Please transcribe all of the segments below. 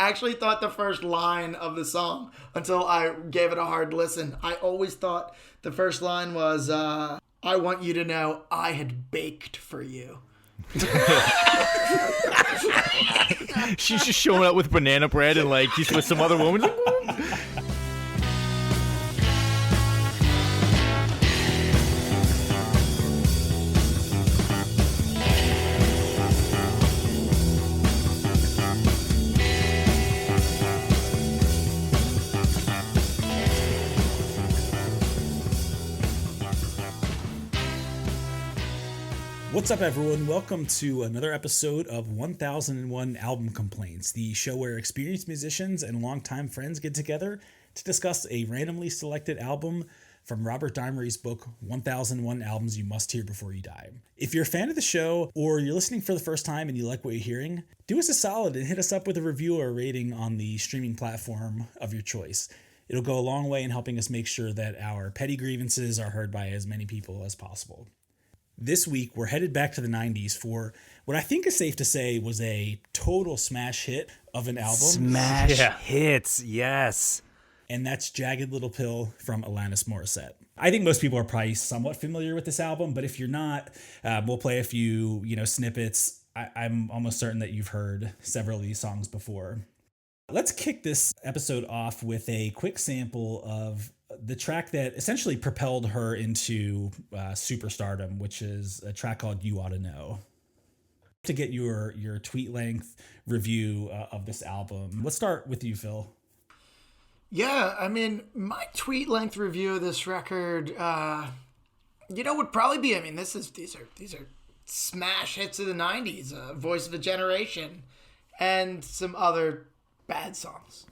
actually thought the first line of the song, until I gave it a hard listen, I always thought the first line was, I want you to know I had baked for you. She's just showing up with banana bread and like he's with some other woman. What's up, everyone? Welcome to another episode of 1001 Album Complaints, the show where experienced musicians and longtime friends get together to discuss a randomly selected album from Robert Dimery's book, 1001 Albums You Must Hear Before You Die. If you're a fan of the show or you're listening for the first time and you like what you're hearing, do us a solid and hit us up with a review or a rating on the streaming platform of your choice. It'll go a long way in helping us make sure that our petty grievances are heard by as many people as possible. This week, we're headed back to the 90s for what I think is safe to say was a total smash hit of an album. Smash hits, yes. And that's Jagged Little Pill from Alanis Morisette. I think most people are probably somewhat familiar with this album, but if you're not, we'll play a few, snippets. I'm almost certain that you've heard several of these songs before. Let's kick this episode off with a quick sample of the track that essentially propelled her into superstardom, which is a track called You Oughta Know. To get your tweet length review of this album, let's start with you, Phil. Yeah, I mean, my tweet length review of this record, would probably be, these are smash hits of the 90s, Voice of a Generation, and some other bad songs.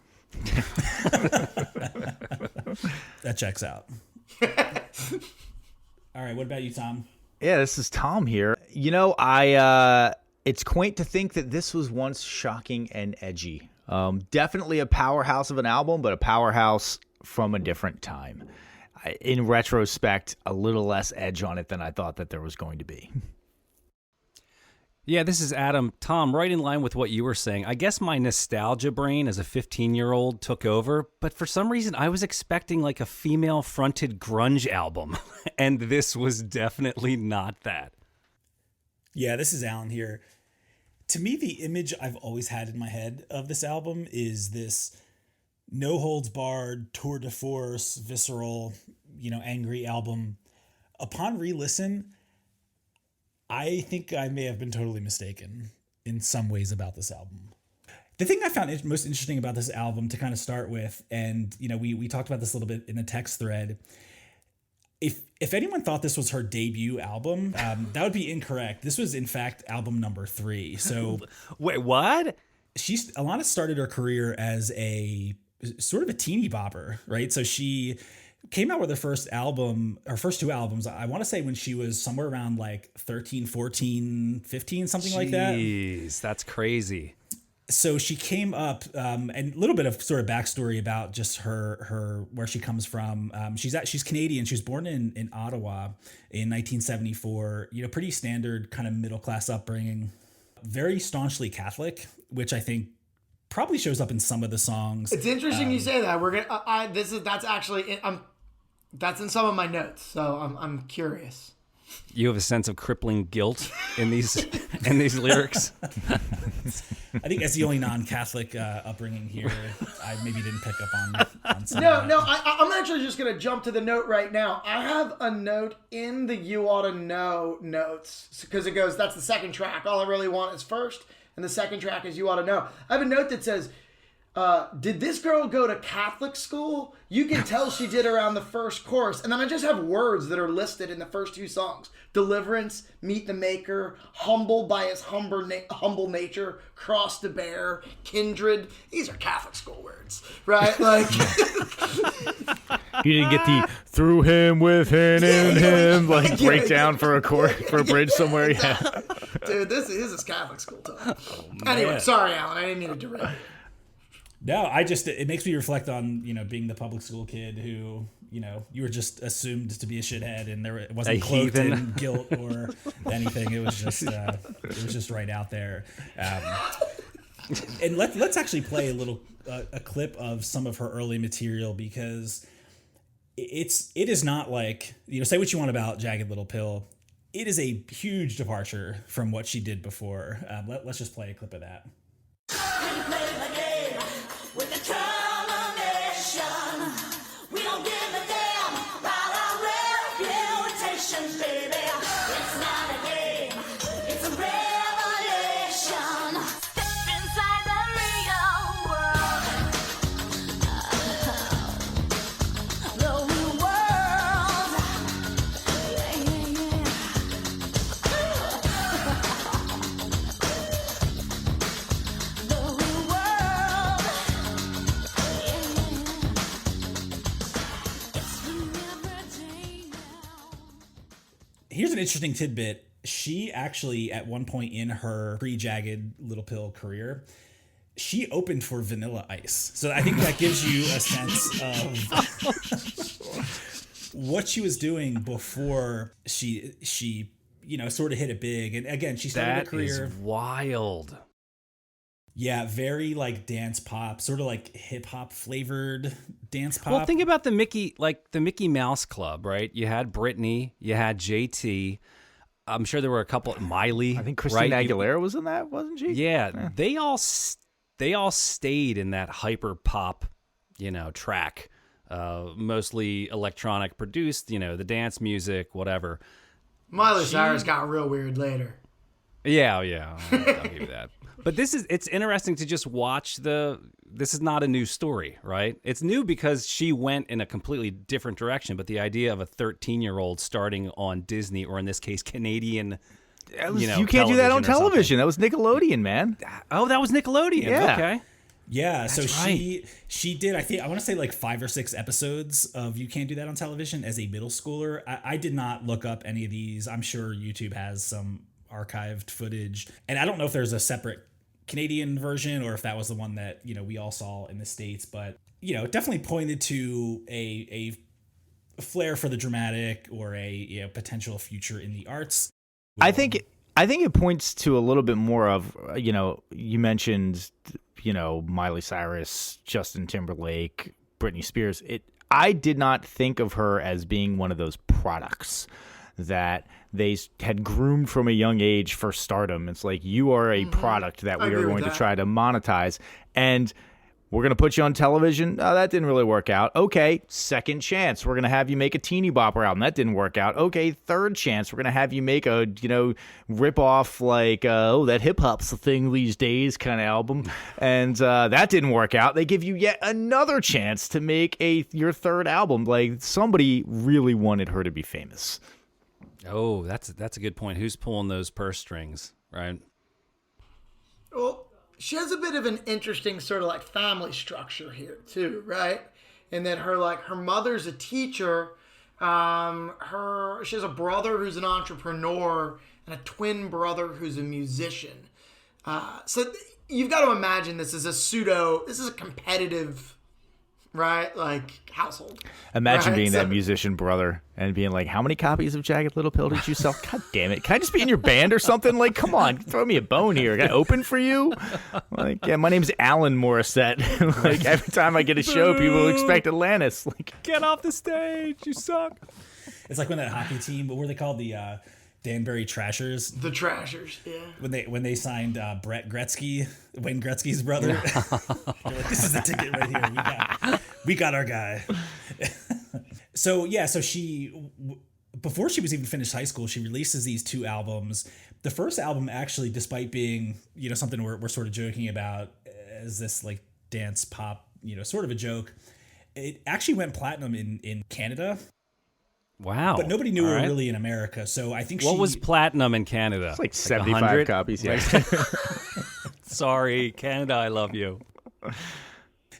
That checks out. All right, what about you, Tom? Yeah, this is Tom here. It's quaint to think that this was once shocking and edgy. Definitely a powerhouse of an album, but a powerhouse from a different time. In retrospect, a little less edge on it than I thought that there was going to be. Yeah, this is Adam. Tom, right in line with what you were saying. I guess my nostalgia brain as a 15-year-old took over, but for some reason I was expecting like a female-fronted grunge album, and this was definitely not that. Yeah, this is Alan here. To me, the image I've always had in my head of this album is this no-holds-barred, tour de force, visceral, angry album. Upon re-listen, I think I may have been totally mistaken in some ways about this album. The thing I found most interesting about this album to kind of start with, and we talked about this a little bit in the text thread, if anyone thought this was her debut album, that would be incorrect. This was in fact album number 3. So wait, what? Alanis started her career as a sort of a teeny bopper, right? So she came out with her first two albums, I want to say when she was somewhere around like 13, 14, 15, something like that. Jeez, that's crazy. So she came up, and a little bit of sort of backstory about just her where she comes from. She's Canadian. She was born in Ottawa in 1974. Pretty standard kind of middle class upbringing. Very staunchly Catholic, which I think probably shows up in some of the songs. It's interesting you say that. We're gonna. That's in some of my notes, so I'm curious. You have a sense of crippling guilt in these lyrics. I think as the only non-Catholic upbringing here, I maybe didn't pick up on some. I'm actually just gonna jump to the note right now. I have a note in the You Oughta Know notes because it goes, that's the second track. All I really want is first, and the second track is You Oughta Know. I have a note that says, did this girl go to Catholic school? You can tell she did around the first chorus. And then I just have words that are listed in the first 2 songs. Deliverance, meet the maker, humble by his humble nature, cross to bear, kindred. These are Catholic school words, right? Like, You didn't get the through him, with him, in him, like breakdown for a bridge somewhere. Yeah. Dude, this is Catholic school talk. Anyway, sorry, Alan. I didn't mean to derail you. No, it makes me reflect on, being the public school kid who, you were just assumed to be a shithead and it wasn't cloaked in guilt or anything. It was just right out there. And let's actually play a clip of some of her early material, because it is not like, say what you want about Jagged Little Pill. It is a huge departure from what she did before. Let's just play a clip of that. Here's an interesting tidbit. She actually, at one point in her pre-Jagged Little Pill career, she opened for Vanilla Ice. So I think that gives you a sense of what she was doing before she sort of hit it big. And again, she started her career. That is wild. Yeah, very like dance pop, sort of like hip hop flavored dance pop. Well, think about the Mickey Mouse Club, right? You had Britney, you had JT. I'm sure there were a couple. Miley, I think Christina Aguilera was in that, wasn't she? Yeah, they all stayed in that hyper pop, track, mostly electronic produced. The dance music, whatever. Miley Cyrus got real weird later. Yeah, I'll give you that. But it's interesting to just watch this is not a new story, right? It's new because she went in a completely different direction, but the idea of a 13-year-old starting on Disney, or in this case, Canadian, you can't do that on television. That was Nickelodeon, man. Oh, that was Nickelodeon. Yeah. Okay. Yeah, That's so right. she did, I want to say like 5 or 6 episodes of You Can't Do That on Television as a middle schooler. I did not look up any of these. I'm sure YouTube has some archived footage, and I don't know if there's a separate Canadian version or if that was the one that we all saw in the States, but it definitely pointed to a flair for the dramatic, or a potential future in the arts. I think it points to a little bit more of you mentioned Miley Cyrus, Justin Timberlake, Britney Spears. I did not think of her as being one of those products that they had groomed from a young age for stardom. It's like, you are a product that we are going to try to monetize, and we're going to put you on television. Oh, that didn't really work out. Okay, second chance. We're going to have you make a teeny bopper album. That didn't work out. Okay, third chance. We're going to have you make a, rip off like, that hip hop's the thing these days kind of album. And that didn't work out. They give you yet another chance to make your third album. Like, somebody really wanted her to be famous. Oh, that's a good point. Who's pulling those purse strings, right? Well, she has a bit of an interesting sort of like family structure here too, right? And then her mother's a teacher. She has a brother who's an entrepreneur and a twin brother who's a musician. So you've got to imagine this is a competitive, right? Like, household. Imagine right? being that musician brother and being like, how many copies of Jagged Little Pill did you sell? God damn it. Can I just be in your band or something? Like, come on, throw me a bone here. Can I open for you? Like, yeah, my name's Alan Morisette. Like, every time I get a show, people expect Alanis. Like, get off the stage. You suck. It's like when that hockey team, what were they called? The Danbury Trashers. The Trashers, yeah. When they signed Brett Gretzky, Wayne Gretzky's brother. They're like, this is the ticket right here. We got our guy. So she, before she was even finished high school, she releases these 2 albums. The first album, actually, despite being something we're sort of joking about as this like dance pop, sort of a joke, it actually went platinum in Canada. Wow. But nobody knew her really in America. So I think what was platinum in Canada? It's like 75 copies. Yeah. Sorry, Canada, I love you.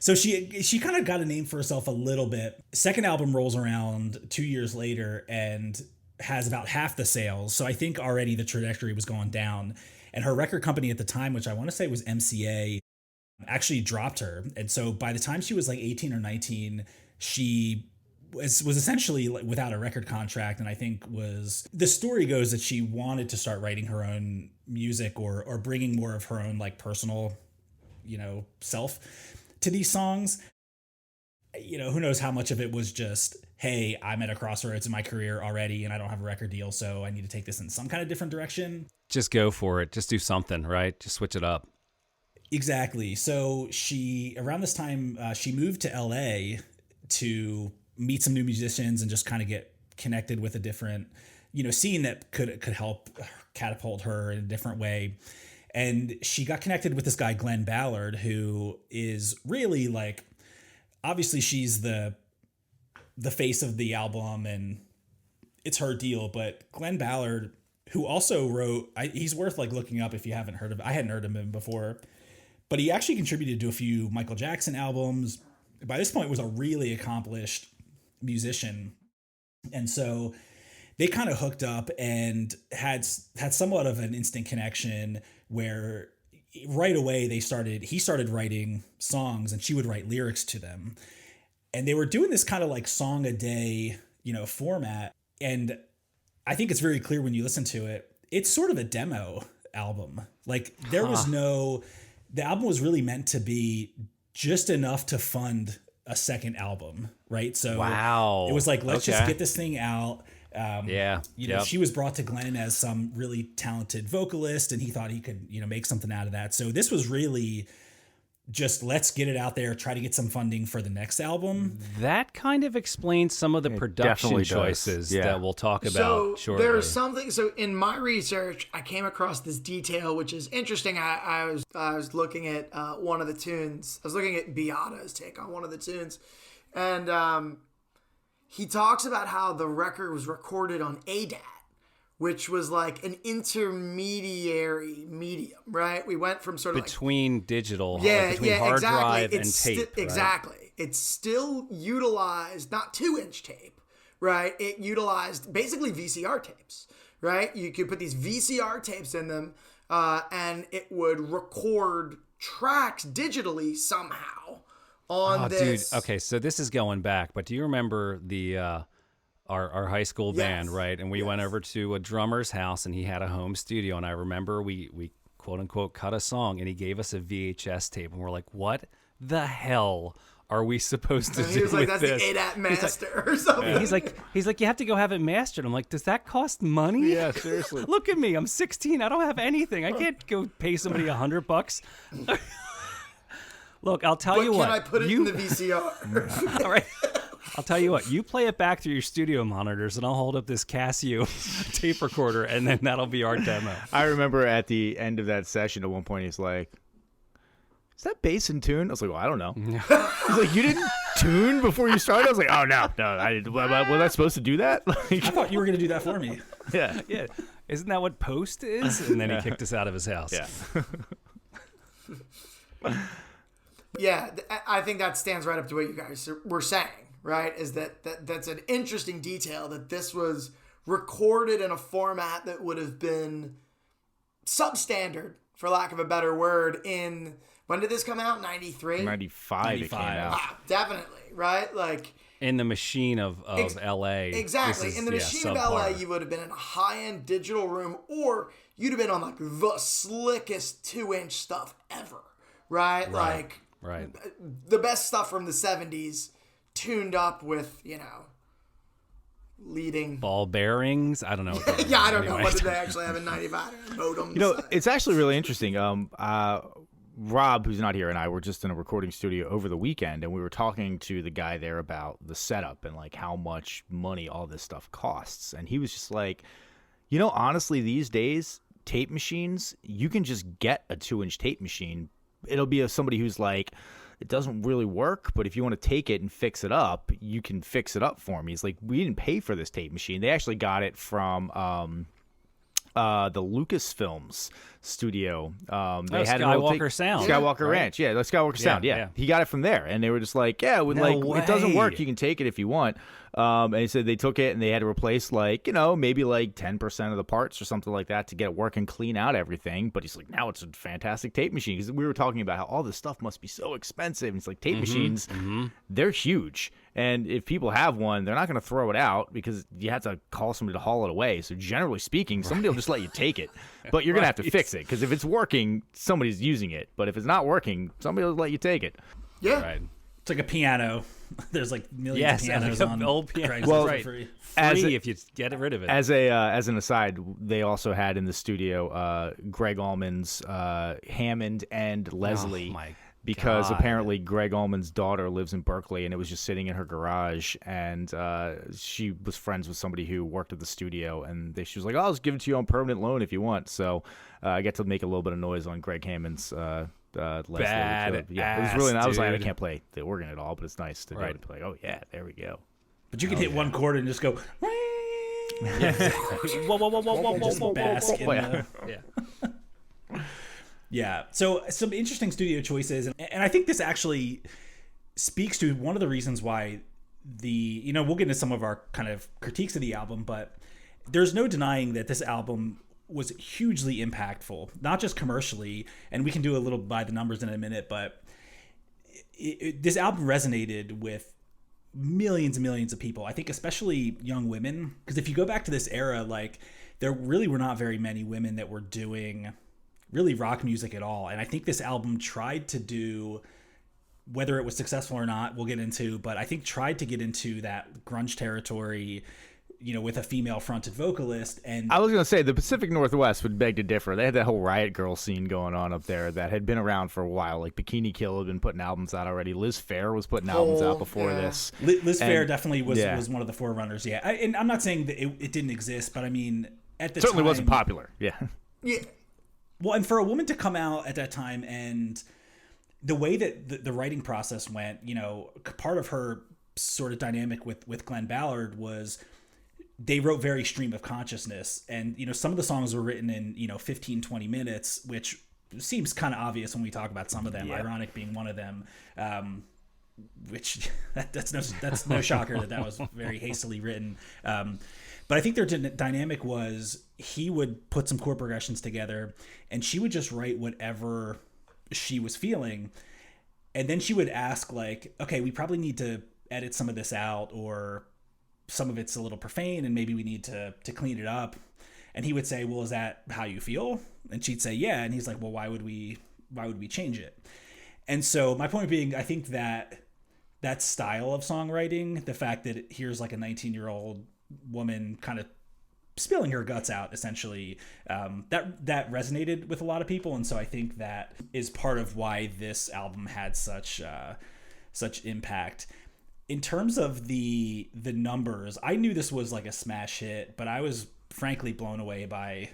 So she kind of got a name for herself a little bit. Second album rolls around 2 years later and has about half the sales. So I think already the trajectory was going down. And her record company at the time, which I want to say was MCA, actually dropped her. And so by the time she was like 18 or 19, she was essentially without a record contract. And I think the story goes that she wanted to start writing her own music or bringing more of her own like personal self to these songs. Who knows how much of it was just, hey, I'm at a crossroads in my career already and I don't have a record deal, so I need to take this in some kind of different direction. Just go for it. Just do something, right? Just switch it up. Exactly. So around this time, she moved to LA to meet some new musicians and just kind of get connected with a different, scene that could help catapult her in a different way. And she got connected with this guy, Glenn Ballard, who is really like, obviously she's the face of the album and it's her deal. But Glenn Ballard, who also wrote, he's worth like looking up if you haven't heard of it. I hadn't heard of him before, but he actually contributed to a few Michael Jackson albums. By this point was a really accomplished musician. And so they kind of hooked up and had somewhat of an instant connection where right away he started writing songs and she would write lyrics to them. And they were doing this kind of like song a day, format. And I think it's very clear when you listen to it, it's sort of a demo album. Like there was the album was really meant to be just enough to fund a second album, right? So wow. It was like, let's just get this thing out. She was brought to Glenn as some really talented vocalist and he thought he could, make something out of that. So this was really just let's get it out there, try to get some funding for the next album. That kind of explains some of the production choices that we'll talk about shortly. There's something. So in my research, I came across this detail, which is interesting. I was looking at one of the tunes. I was looking at Beato's take on one of the tunes, and he talks about how the record was recorded on ADAT, which was like an intermediary medium, right? We went from sort of between digital, between hard drive and tape. Exactly. It still utilized not 2-inch tape, right? It utilized basically VCR tapes, right? You could put these VCR tapes in them, and it would record tracks digitally somehow on this. Dude, okay, so this is going back, but do you remember the our high school band, right? And we went over to a drummer's house and he had a home studio. And I remember we quote unquote cut a song and he gave us a VHS tape and we're like, what the hell are we supposed to do? He was like, with that's this? the ADAT master or something. Yeah. He's like, you have to go have it mastered. I'm like, does that cost money? Yeah, seriously. Look at me. I'm 16. I don't have anything. I can't go pay somebody $100. Look, I'll tell you what. Can I put it in the VCR? All right. I'll tell you what, you play it back through your studio monitors and I'll hold up this Casio tape recorder and then that'll be our demo. I remember at the end of that session at one point he's like, is that bass in tune? I was like, well, I don't know. He's like, you didn't tune before you started? I was like, oh, no. Was I supposed to do that? I thought you were going to do that for me. Yeah. Yeah. Isn't that what post is? And then he kicked us out of his house. Yeah. Yeah, I think that stands right up to what you guys were saying, right? Is that's an interesting detail that this was recorded in a format that would have been substandard, for lack of a better word, in, when did this come out? 93? 95 it came out. Definitely, right? Like, in the machine of LA. Exactly. In the machine of LA, you would have been in a high-end digital room, or you'd have been on like the slickest 2-inch stuff ever, right? Like, right. The best stuff from the 70s tuned up with, leading ball bearings. I don't know. Yeah, I don't know. What did they actually have in 95? Modems. It's actually really interesting. Rob, who's not here, and I were just in a recording studio over the weekend, and we were talking to the guy there about the setup and like how much money all this stuff costs. And he was just like, honestly, these days, tape machines, you can just get a 2-inch tape machine. It'll be somebody who's like, it doesn't really work, but if you want to take it and fix it up, you can fix it up for me. He's like, we didn't pay for this tape machine. They actually got it from the Lucasfilms studio. They had Skywalker Sound. Skywalker Ranch. Yeah, the Skywalker Sound. Yeah. He got it from there. And they were just like, it doesn't work. You can take it if you want. And he said they took it and they had to replace maybe 10% of the parts or something like that to get it working, clean out everything. But he's like, now it's a fantastic tape machine, because we were talking about how all this stuff must be so expensive. And it's like tape machines, they're huge. And if people have one, they're not going to throw it out because you have to call somebody to haul it away. So generally speaking, somebody will just let you take it. But you're going to have to fix it, because if it's working, somebody's using it. But if it's not working, somebody will let you take it. Yeah. Right. It's like a piano. There's like millions of pianos like on old pianos. Craigslist Right. for free. Free if you get rid of it. As an aside, they also had in the studio Greg Allman's Hammond and Leslie. Oh, my because God. apparently Greg Allman's daughter lives in Berkeley, and it was just sitting in her garage, and she was friends with somebody who worked at the studio, and she was like, I'll just give it to you on permanent loan if you want. So I get to make a little bit of noise on Greg Hammond's Leslie. Bad Yeah, it was really nice. I was like, I dude. can't play the organ at all, but it's nice to be able to be like, oh yeah, there we go. But you can hit one chord and just go. Whoa, whoa, whoa, whoa, whoa, whoa, Just whoa, bask in the, Yeah. Yeah. So some interesting studio choices, and I think this actually speaks to one of the reasons why we'll get into some of our kind of critiques of the album, but there's no denying that this album was hugely impactful, not just commercially, and we can do a little by the numbers in a minute, but this album resonated with millions and millions of people. I think especially young women, because if you go back to this era, like there really were not very many women that were doing really rock music at all. And I think this album tried to do, whether it was successful or not, we'll get into, but I think tried to get into that grunge territory, with a female fronted vocalist. And I was going to say the Pacific Northwest would beg to differ. They had that whole Riot Girl scene going on up there that had been around for a while. Like Bikini Kill had been putting albums out already. Liz Phair was putting albums out before this. Liz Phair definitely was one of the forerunners. Yeah. And I'm not saying that it didn't exist, but I mean, at the certainly time, wasn't popular. Yeah. Yeah. Well, and for a woman to come out at that time, and the way that the writing process went, part of her sort of dynamic with Glenn Ballard was they wrote very stream of consciousness, and some of the songs were written in 15, 20 minutes, which seems kind of obvious when we talk about some of them, Ironic being one of them, which that's no shocker that was very hastily written. But I think their dynamic was he would put some chord progressions together and she would just write whatever she was feeling. And then she would ask like, okay, we probably need to edit some of this out, or some of it's a little profane and maybe we need to clean it up. And he would say, well, is that how you feel? And she'd say, yeah. And he's like, well, why would we change it? And so my point being, I think that style of songwriting, the fact that here's like a 19-year-old woman kind of spilling her guts out, essentially, that resonated with a lot of people. And so I think that is part of why this album had such impact. In terms of the numbers, I knew this was like a smash hit, but I was frankly blown away by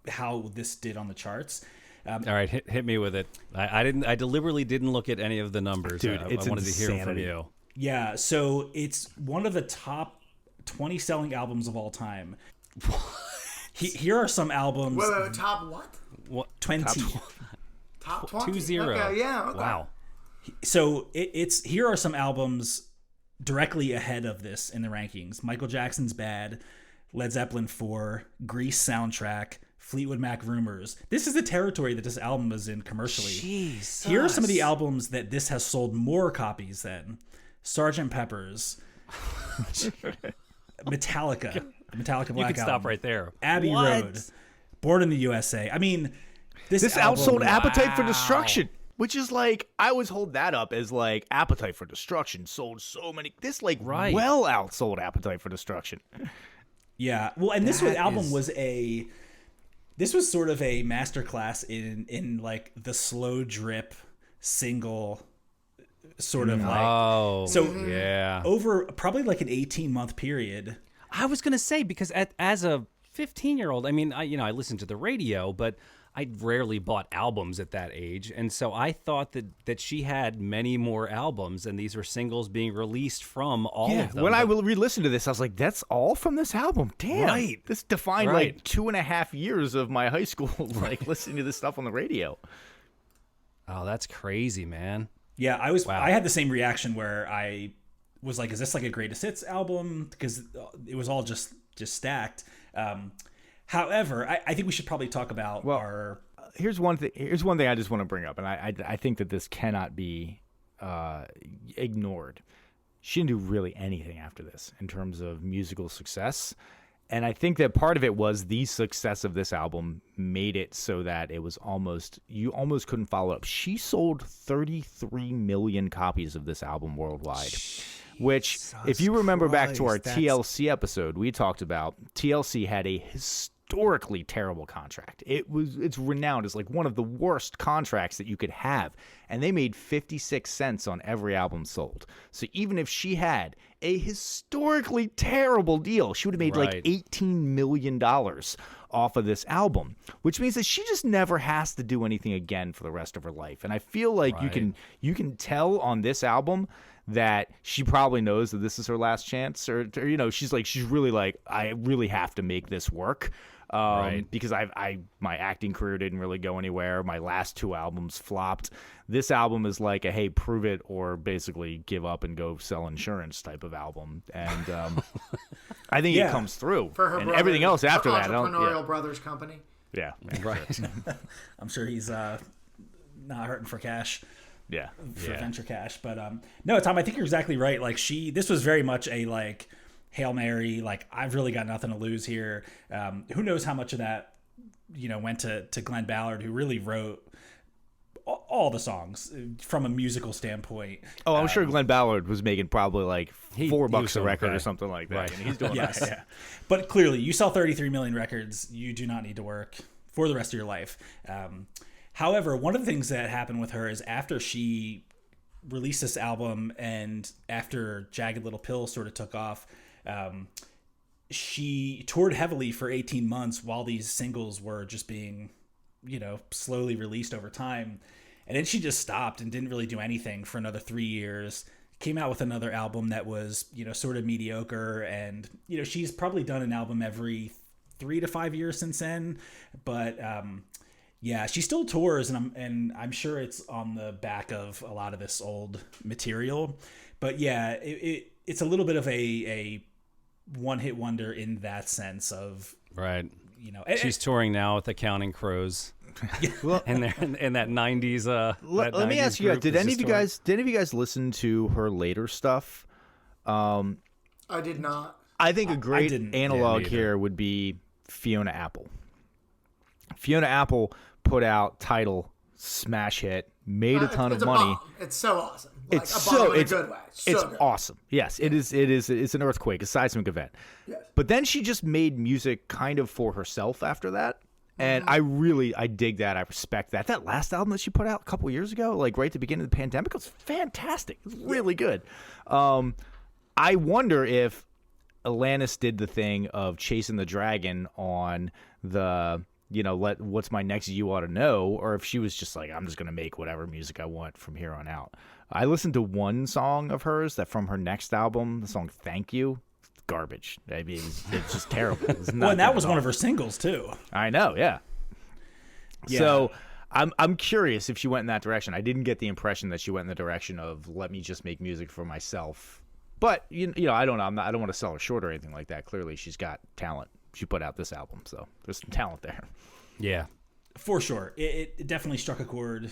how this did on the charts. All right, hit me with it. I deliberately didn't look at any of the numbers. Dude, I it's wanted to hear insanity. from you. Yeah, so it's one of the top 20 selling albums of all time. Here are some albums. Wait, top what? What? 20. Top 20? 2-0. Okay, yeah. Okay. Wow. So here are some albums directly ahead of this in the rankings: Michael Jackson's Bad, Led Zeppelin 4, Grease soundtrack, Fleetwood Mac Rumors. This is the territory that this album is in commercially. Jesus. Here are some of the albums that this has sold more copies than: Sgt. Pepper's, Metallica, the Metallica Black You could stop Album, right there. Abbey What? Road, Born in the USA. I mean, this album album outsold Appetite for Destruction, which is like, I always hold that up as like Appetite for Destruction sold so many. This well outsold Appetite for Destruction. Yeah, well, and this album was sort of a masterclass in like the slow drip single sort of yeah. over probably like an 18-month period. I was gonna say, because as a 15-year-old, I mean, I listened to the radio, but I rarely bought albums at that age, and so I thought that she had many more albums, and these were singles being released from all of them. When I re-listened to this, I was like, that's all from this album. Damn. Right. This defined Right. like 2.5 years of my high school, like listening to this stuff on the radio. Oh, that's crazy, man. Yeah, I had the same reaction where I was like, is this like a greatest hits album? Because it was all just stacked. However, I think we should probably talk about our. Here's one thing I just want to bring up, and I think that this cannot be ignored. She didn't do really anything after this in terms of musical success. And I think that part of it was the success of this album made it so that it was you almost couldn't follow up. She sold 33 million copies of this album worldwide, which, if you remember back to our TLC episode, we talked about TLC had a historically terrible contract. It's renowned as like one of the worst contracts that you could have, and they made 56 cents on every album sold. So even if she had a historically terrible deal, she would have made like $18 million off of this album, which means that she just never has to do anything again for the rest of her life. And I feel like you can tell on this album that she probably knows that this is her last chance, or she's really like, I really have to make this work. Because my acting career didn't really go anywhere. My last 2 albums flopped. This album is like a, hey, prove it or basically give up and go sell insurance type of album. And I think it comes through. For her and everything else after that. Entrepreneurial brothers company. Yeah. Right. I'm sure he's not hurting for cash. Yeah. For venture cash. But no, Tom, I think you're exactly right. Like this was very much a like Hail Mary, like I've really got nothing to lose here. Who knows how much of that, went to Glenn Ballard, who really wrote all the songs from a musical standpoint. Oh, I'm sure Glenn Ballard was making probably like $4 a record or something like that. Right. And he's doing yes. Yeah. But clearly, you sell 33 million records, you do not need to work for the rest of your life. However, one of the things that happened with her is after she released this album and after Jagged Little Pill sort of took off, she toured heavily for 18 months while these singles were just being, slowly released over time. And then she just stopped and didn't really do anything for another 3 years. Came out with another album that was, sort of mediocre. And, she's probably done an album every 3 to 5 years since then. But, she still tours, and I'm sure it's on the back of a lot of this old material. But yeah, it's a little bit of a one-hit wonder in that sense of she's touring now with the Counting Crows. And they're in that 90s let me ask you guys, did any of you guys listen to her later stuff? I did not. I think a great analog here would be Fiona Apple. Fiona Apple put out Tidal, smash hit, made a ton of money. It's so awesome. It's in a good way. It's good. awesome. Yes, it is. It's an earthquake, a seismic event. Yes. But then she just made music kind of for herself after that. And I dig that. I respect that. That last album that she put out a couple years ago, like right at the beginning of the pandemic, was fantastic. It was really good. I wonder if Alanis did the thing of chasing the dragon on the, what's my next You Ought to Know, or if she was just like, I'm just going to make whatever music I want from here on out. I listened to one song of hers that from her next album, the song Thank You. Garbage. I mean, it's just terrible. And that was one of her singles too. I know, yeah. So I'm curious if she went in that direction. I didn't get the impression that she went in the direction of let me just make music for myself. But I don't know. I don't want to sell her short or anything like that. Clearly, she's got talent. She put out this album, so there's some talent there. Yeah, for sure. It definitely struck a chord.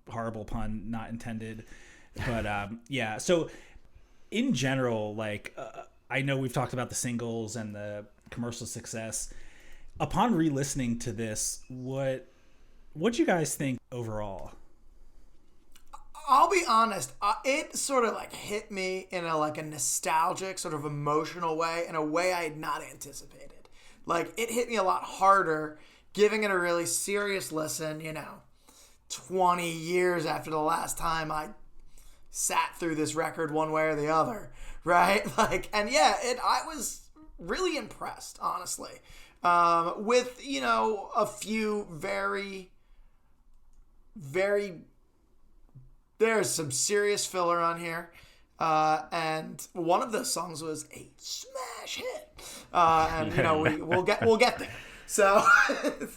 Horrible pun, not intended. But yeah. So in general, like. I know we've talked about the singles and the commercial success. Upon re-listening to this, what do you guys think overall? I'll be honest. It sort of like hit me in a nostalgic sort of emotional way, in a way I had not anticipated. Like it hit me a lot harder, giving it a really serious listen. 20 years after the last time I sat through this record one way or the other. Right? I was really impressed, honestly, with, a few very, very, there's some serious filler on here. And one of those songs was a smash hit. We'll get there. So,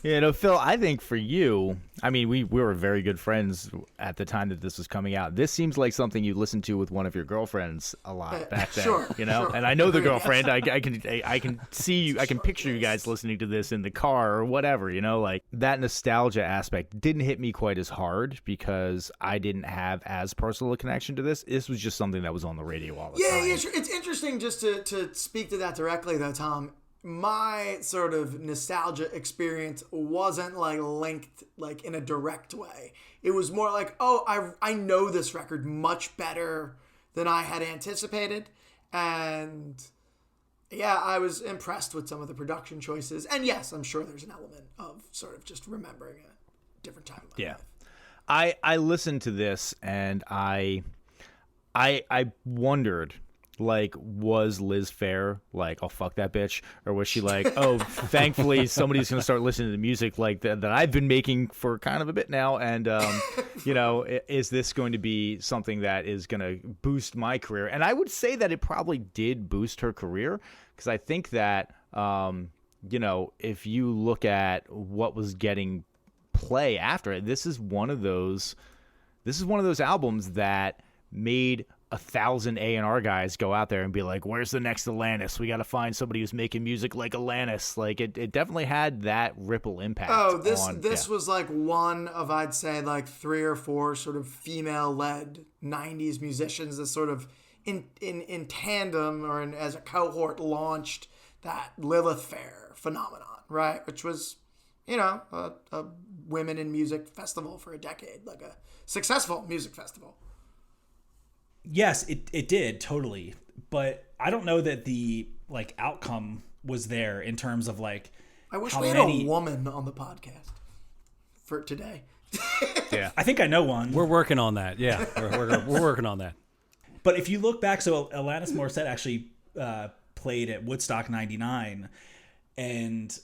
Phil, I think for you, I mean, we were very good friends at the time that this was coming out. This seems like something you listened to with one of your girlfriends a lot back then. Sure, sure. And I know the girlfriend. I can see you. I can picture you guys listening to this in the car or whatever. Like that nostalgia aspect didn't hit me quite as hard because I didn't have as personal a connection to this. This was just something that was on the radio all the time. Yeah, sure. It's interesting just to speak to that directly, though, Tom. My sort of nostalgia experience wasn't like linked like in a direct way. It was more like, oh, I know this record much better than I had anticipated. And yeah, I was impressed with some of the production choices. And yes, I'm sure there's an element of sort of just remembering a different time of my life. I listened to this and I wondered, like, was Liz Phair like, oh, fuck that bitch? Or was she like, oh, thankfully somebody's going to start listening to music like that I've been making for kind of a bit now. And, is this going to be something that is going to boost my career? And I would say that it probably did boost her career because I think that, if you look at what was getting play after it, this is one of those albums that made 1,000 A&R guys go out there and be like, where's the next Alanis? We got to find somebody who's making music like Alanis. Like it definitely had that ripple impact. Oh, this was like one of, I'd say, like 3 or 4 sort of female-led 90s musicians that sort of in tandem or as a cohort launched that Lilith Fair phenomenon, right? Which was, a women in music festival for a decade, like a successful music festival. Yes, it did totally, but I don't know that the like outcome was there in terms of like. I wish we had a woman on the podcast for today. Yeah, I think I know one. We're working on that. Yeah, we're working on that. But if you look back, so Alanis Morisette actually played at Woodstock '99, and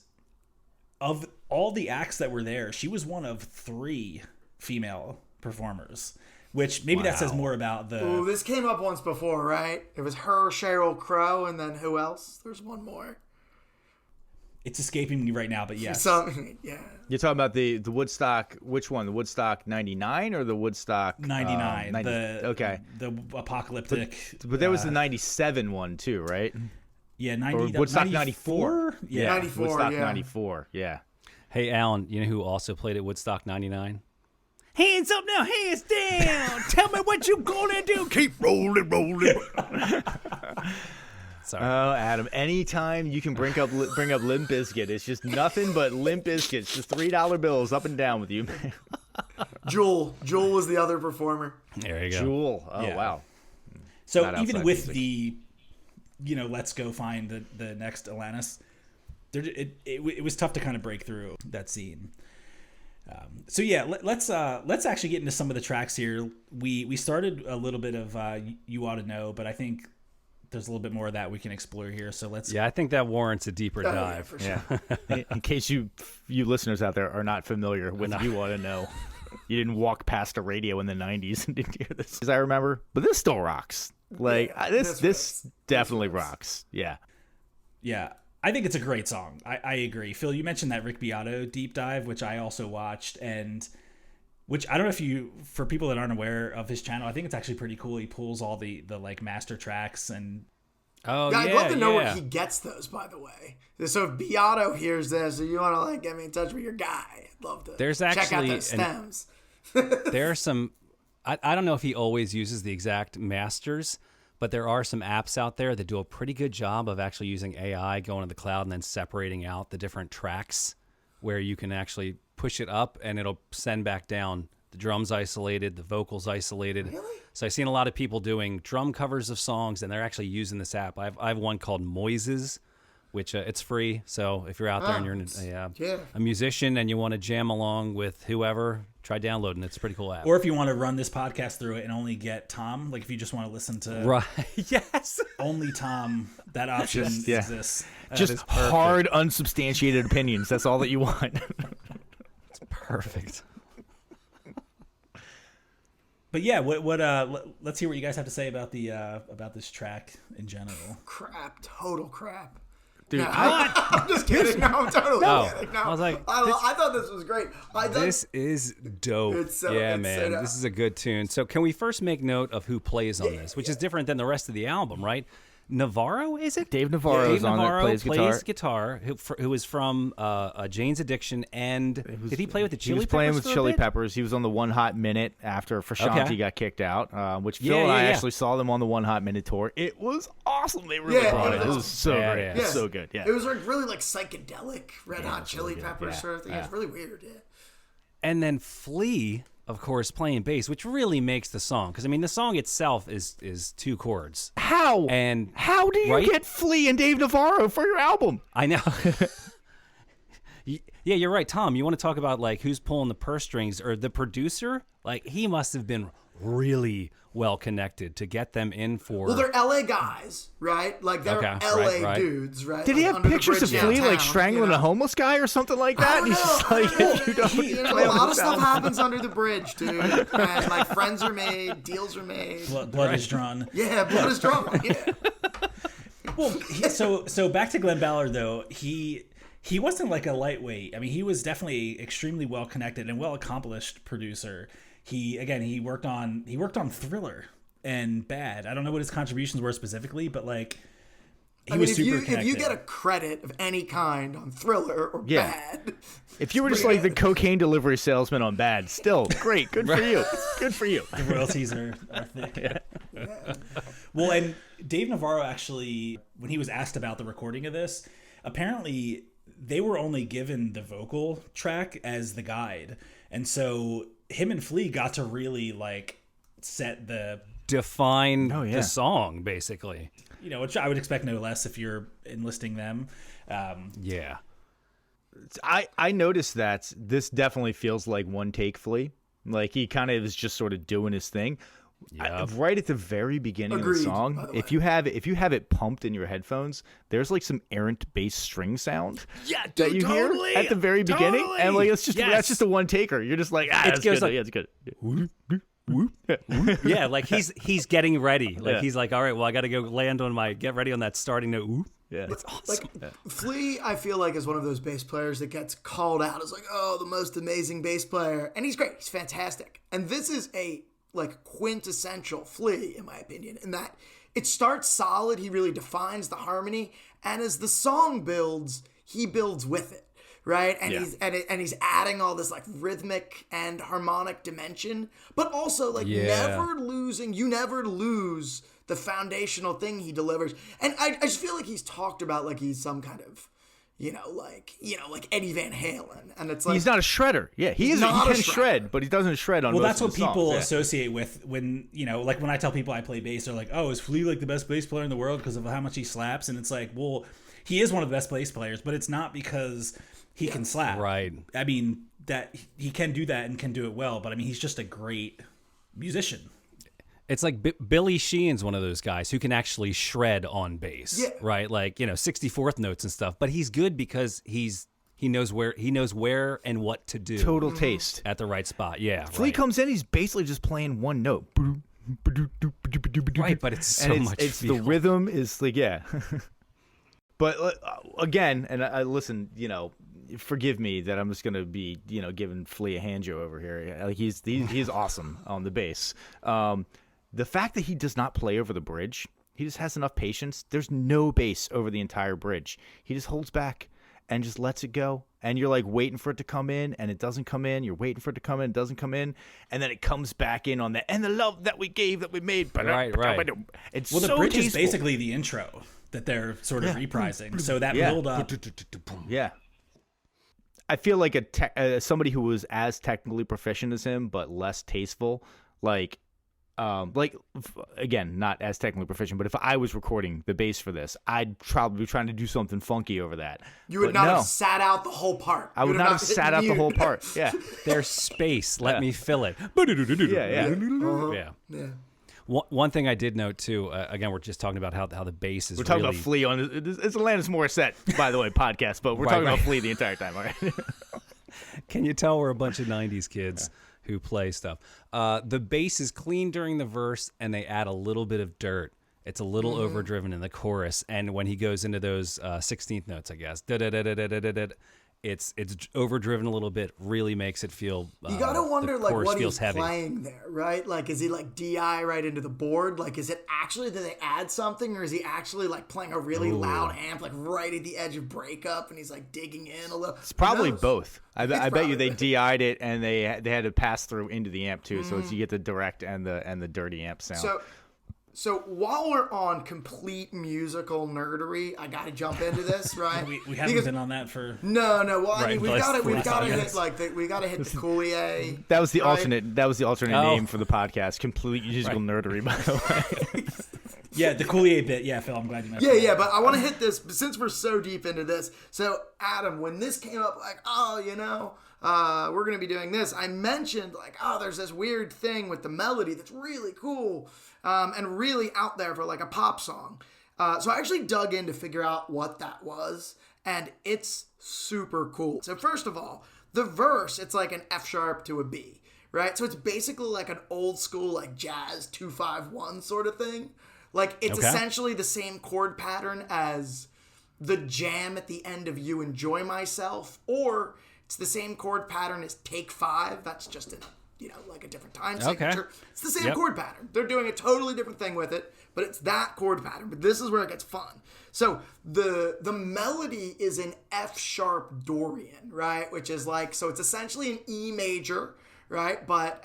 of all the acts that were there, she was one of 3 female performers. Which maybe that says more about the... Ooh, this came up once before, right? It was her, Sheryl Crow, and then who else? There's one more. It's escaping me right now, but yes. Yeah. You're talking about the Woodstock, which one? The Woodstock 99 or the Woodstock... 99. Okay. The apocalyptic... But there was the 97 one too, right? Yeah, or Woodstock 94. Yeah. 94, Woodstock yeah. 94, yeah. Hey, Alan, you know who also played at Woodstock 99? Hands up now, hands down. Tell me what you gonna do. Keep rolling. Sorry. Oh, Adam, anytime you can bring up Limp Bizkit, it's just nothing but Limp Bizkit. It's just $3 bills up and down with you, man. Jewel was the other performer. There you go. Jewel. Oh, Yeah. Wow. So Not even outside with music. the, let's go find the next Alanis, it was tough to kind of break through that scene. So yeah, let's actually get into some of the tracks here. We started a little bit of You Ought to Know, but I think there's a little bit more of that we can explore here. So let's. Yeah, I think that warrants a deeper dive. Yeah, for sure. Yeah. In case you listeners out there are not familiar with You Ought to Know, you didn't walk past a radio in the 90s and didn't hear this, as I remember. But this still rocks. Like this definitely rocks. Yeah. Yeah. I think it's a great song. I agree. Phil, you mentioned that Rick Beato deep dive, which I also watched, and which I don't know if for people that aren't aware of his channel, I think it's actually pretty cool. He pulls all the like master tracks and. Oh yeah, yeah, I'd love to know where he gets those, by the way. So if Beato hears this, or you want to like get me in touch with your guy, I'd love to. There's check out actually those stems. There are some. I don't know if he always uses the exact masters. But there are some apps out there that do a pretty good job of actually using AI, going to the cloud, and then separating out the different tracks where you can actually push it up and it'll send back down. The drums isolated, the vocals isolated. Really? So I've seen a lot of people doing drum covers of songs, and they're actually using this app. I have one called Moises, which it's free. So if you're out there and you're a musician and you want to jam along with whoever, try downloading it. It's a pretty cool app. Or if you want to run this podcast through it and only get Tom, like if you just want to listen to right, yes, only Tom, that option exists. Just hard, unsubstantiated opinions. That's all that you want. It's perfect. But yeah, let's hear what you guys have to say about the about this track in general. Crap, total crap. Dude, No, I'm just kidding. No, I'm totally kidding. No. I was like, I thought this was great. this is dope. It's so- yeah, it's man. so- This is a good tune. So can we first make note of who plays on this, which is different than the rest of the album, right? Navarro, is it? Dave Navarro Dave is on Navarro it, plays guitar. who is from Jane's Addiction, and did he play with the Chili He was Peppers playing with for a Chili bit? Peppers. He was on the One Hot Minute after Frusciante got kicked out, which Phil and I actually saw them on the One Hot Minute tour. It was awesome. They really brought it. It was so great. badass. It was so good. Yeah. It was like really like psychedelic Red Hot Chili Peppers sort of thing. It was really weird. Yeah. And then Flea, of course, playing bass, which really makes the song. Because, I mean, the song itself is 2 chords. How? And how do you get Flea and Dave Navarro for your album? I know. Yeah, you're right, Tom. You want to talk about, like, who's pulling the purse strings or the producer? Like, he must have been really well connected to get them in for... Well, they're LA guys, right? Like they're LA dudes, right? Did like he have under the pictures of bridge Flea downtown, like strangling a homeless guy or something like that? I don't And he's just know, like, if you don't a lot of stuff happens under the bridge, dude. And like friends are made, deals are made. Blood is drawn. Yeah, blood is drawn. Yeah. Well, so back to Glenn Ballard though. He wasn't like a lightweight. I mean, he was definitely extremely well connected and well accomplished producer. He worked on Thriller and Bad. I don't know what his contributions were specifically, but like he was super connected. If you get a credit of any kind on Thriller or Bad, if you were just like the cocaine delivery salesman on Bad, still great, good for you, good for you. The royalties are thick. Well, and Dave Navarro actually, when he was asked about the recording of this, apparently they were only given the vocal track as the guide, and so him and Flea got to really like set the define the song, basically. You know, which I would expect no less if you're enlisting them. Yeah. I noticed that this definitely feels like one take Flea. Like he kind of is just sort of doing his thing. Right at the very beginning of the song, if you have it pumped in your headphones, there's like some errant bass string sound that you hear at the very beginning, and like it's just that's just a one taker. You're just like, it's good. Like, it's good. Yeah, like he's getting ready. Like he's like, all right, well, I got to go land on get ready on that starting note. Ooh. Yeah, it's awesome. Like Flea, I feel like is one of those bass players that gets called out as like, oh, the most amazing bass player, and he's great. He's fantastic, and this is a like quintessential Flea, in my opinion, in that it starts solid. He really defines the harmony, and as the song builds, he builds with it, right? And he's adding all this like rhythmic and harmonic dimension, but also like never lose the foundational thing he delivers. And I just feel like he's talked about like he's some kind of like Eddie Van Halen, and it's like he's not a shredder. Yeah, he can shred, but he doesn't shred on. Well, most that's of what the people songs. associate with when like when I tell people I play bass, they're like, "Oh, is Flea like the best bass player in the world because of how much he slaps?" And it's like, well, he is one of the best bass players, but it's not because he can slap. Right. I mean, that he can do that and can do it well, but I mean, he's just a great musician. It's like Billy Sheehan's one of those guys who can actually shred on bass, right? Like 64th notes and stuff. But he's good because he knows where and what to do. Total taste at the right spot. Yeah, Flea comes in, he's basically just playing one note. Right, but it's so much. It's the rhythm is like But again, and I listen, forgive me that I'm just gonna be giving Flea a hand job over here. Like he's awesome on the bass. The fact that he does not play over the bridge, he just has enough patience. There's no bass over the entire bridge. He just holds back and just lets it go. And you're like waiting for it to come in, and it doesn't come in. You're waiting for it to come in, it doesn't come in, and then it comes back in on that. And the love that we gave, that we made. Right. It's the bridge is basically the intro that they're sort of reprising. So that build up. Yeah. I feel like somebody who was as technically proficient as him, but less tasteful, again, not as technically proficient, but if I was recording the bass for this, I'd probably be trying to do something funky over that. You would not have sat out the whole part. I would not have sat out the whole part. Yeah. There's space. Let me fill it. Yeah. One thing I did note too. Again, we're just talking about how the bass is. We're talking about Flea on it's Alanis Morisette, by the way, podcast, but we're talking about Flea the entire time. All right. Can you tell we're a bunch of '90s kids who play stuff? The bass is clean during the verse, and they add a little bit of dirt It's a little overdriven in the chorus, and when he goes into those 16th notes, I guess, it's overdriven a little bit. Really makes it feel. You gotta wonder like what he's heavy. playing there, right? Like, is he like DI right into the board? Like, is it actually did they add something, or is he actually like playing a really loud amp, like right at the edge of breakup, and he's like digging in a little? It's probably both. I bet you they DI'd it and they had to pass through into the amp too, so you get the direct and the dirty amp sound. So while we're on complete musical nerdery, I got to jump into this, right? we haven't been on that for no. Well, I mean, we've got to minutes. hit we got to hit the Coulier. That was the alternate. That was the alternate Oh. name for the podcast. Complete musical nerdery, by the way. Yeah, the Coulier bit. Yeah, Phil, I'm glad you mentioned Yeah, but I want to hit this since we're so deep into this. So, Adam, when this came up, like, we're going to be doing this, I mentioned, like, there's this weird thing with the melody that's really cool and really out there for, like, a pop song. So I actually dug in to figure out what that was, and it's super cool. So, first of all, the verse, it's like an F sharp to a B, right? So it's basically like an old school, like, jazz 2-5-1 sort of thing. Like, it's essentially the same chord pattern as the jam at the end of You Enjoy Myself, or it's the same chord pattern as Take 5. That's just like a different time signature. It's the same chord pattern. They're doing a totally different thing with it, but it's that chord pattern. But this is where it gets fun. So the melody is in F sharp Dorian, right? Which is like, so it's essentially an E major, right? But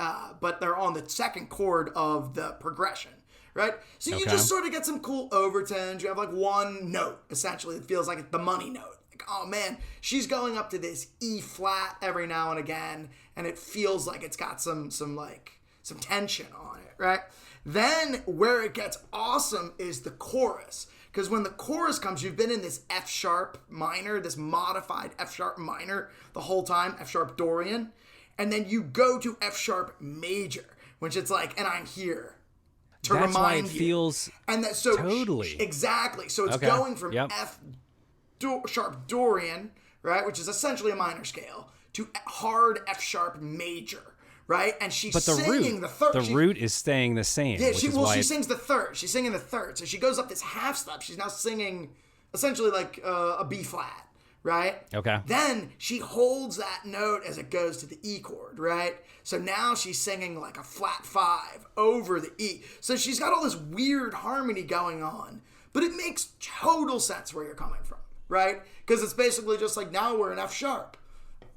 they're on the second chord of the progression. Right? So you just sort of get some cool overtones. You have like one note, essentially. It feels like it's the money note. Like, oh man, she's going up to this E flat every now and again, and it feels like it's got some tension on it, right? Then where it gets awesome is the chorus. Because when the chorus comes, you've been in this F sharp minor, this modified F sharp minor the whole time, F sharp Dorian, and then you go to F sharp major, which it's like, and I'm here. That's why it feels and that, so totally exactly. So it's going from F sharp Dorian, right, which is essentially a minor scale, to hard F sharp major, right? And she's singing the third. The root is staying the same. Yeah, she sings the third. She's singing the third. So she goes up this half step. She's now singing essentially like a B flat. Right? Okay. Then she holds that note as it goes to the E chord, right? So now she's singing like a flat 5 over the E. So she's got all this weird harmony going on, but it makes total sense where you're coming from, right? Because it's basically just like, now we're in F sharp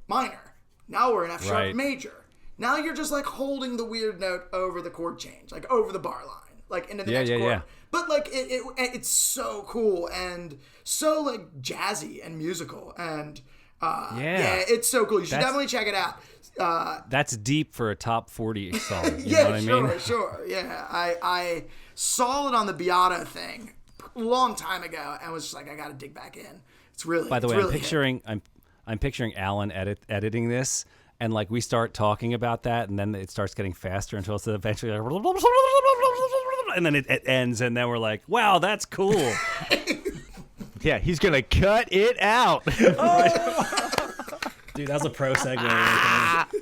minor. Now we're in F sharp major. Now you're just like holding the weird note over the chord change, like over the bar line, like into the next chord. Yeah. But like it's so cool and so like jazzy and musical and it's so cool. You should definitely check it out. That's deep for a top 40 song. You know what I mean? Sure. Yeah, I saw it on the Beata thing a long time ago and was just like, I got to dig back in. It's really. By the way, I'm picturing Alan editing this. And like we start talking about that, and then it starts getting faster until it's eventually like, and then it ends, and then we're like, "Wow, that's cool." Yeah, he's gonna cut it out. Dude, that was a pro segue. Right there.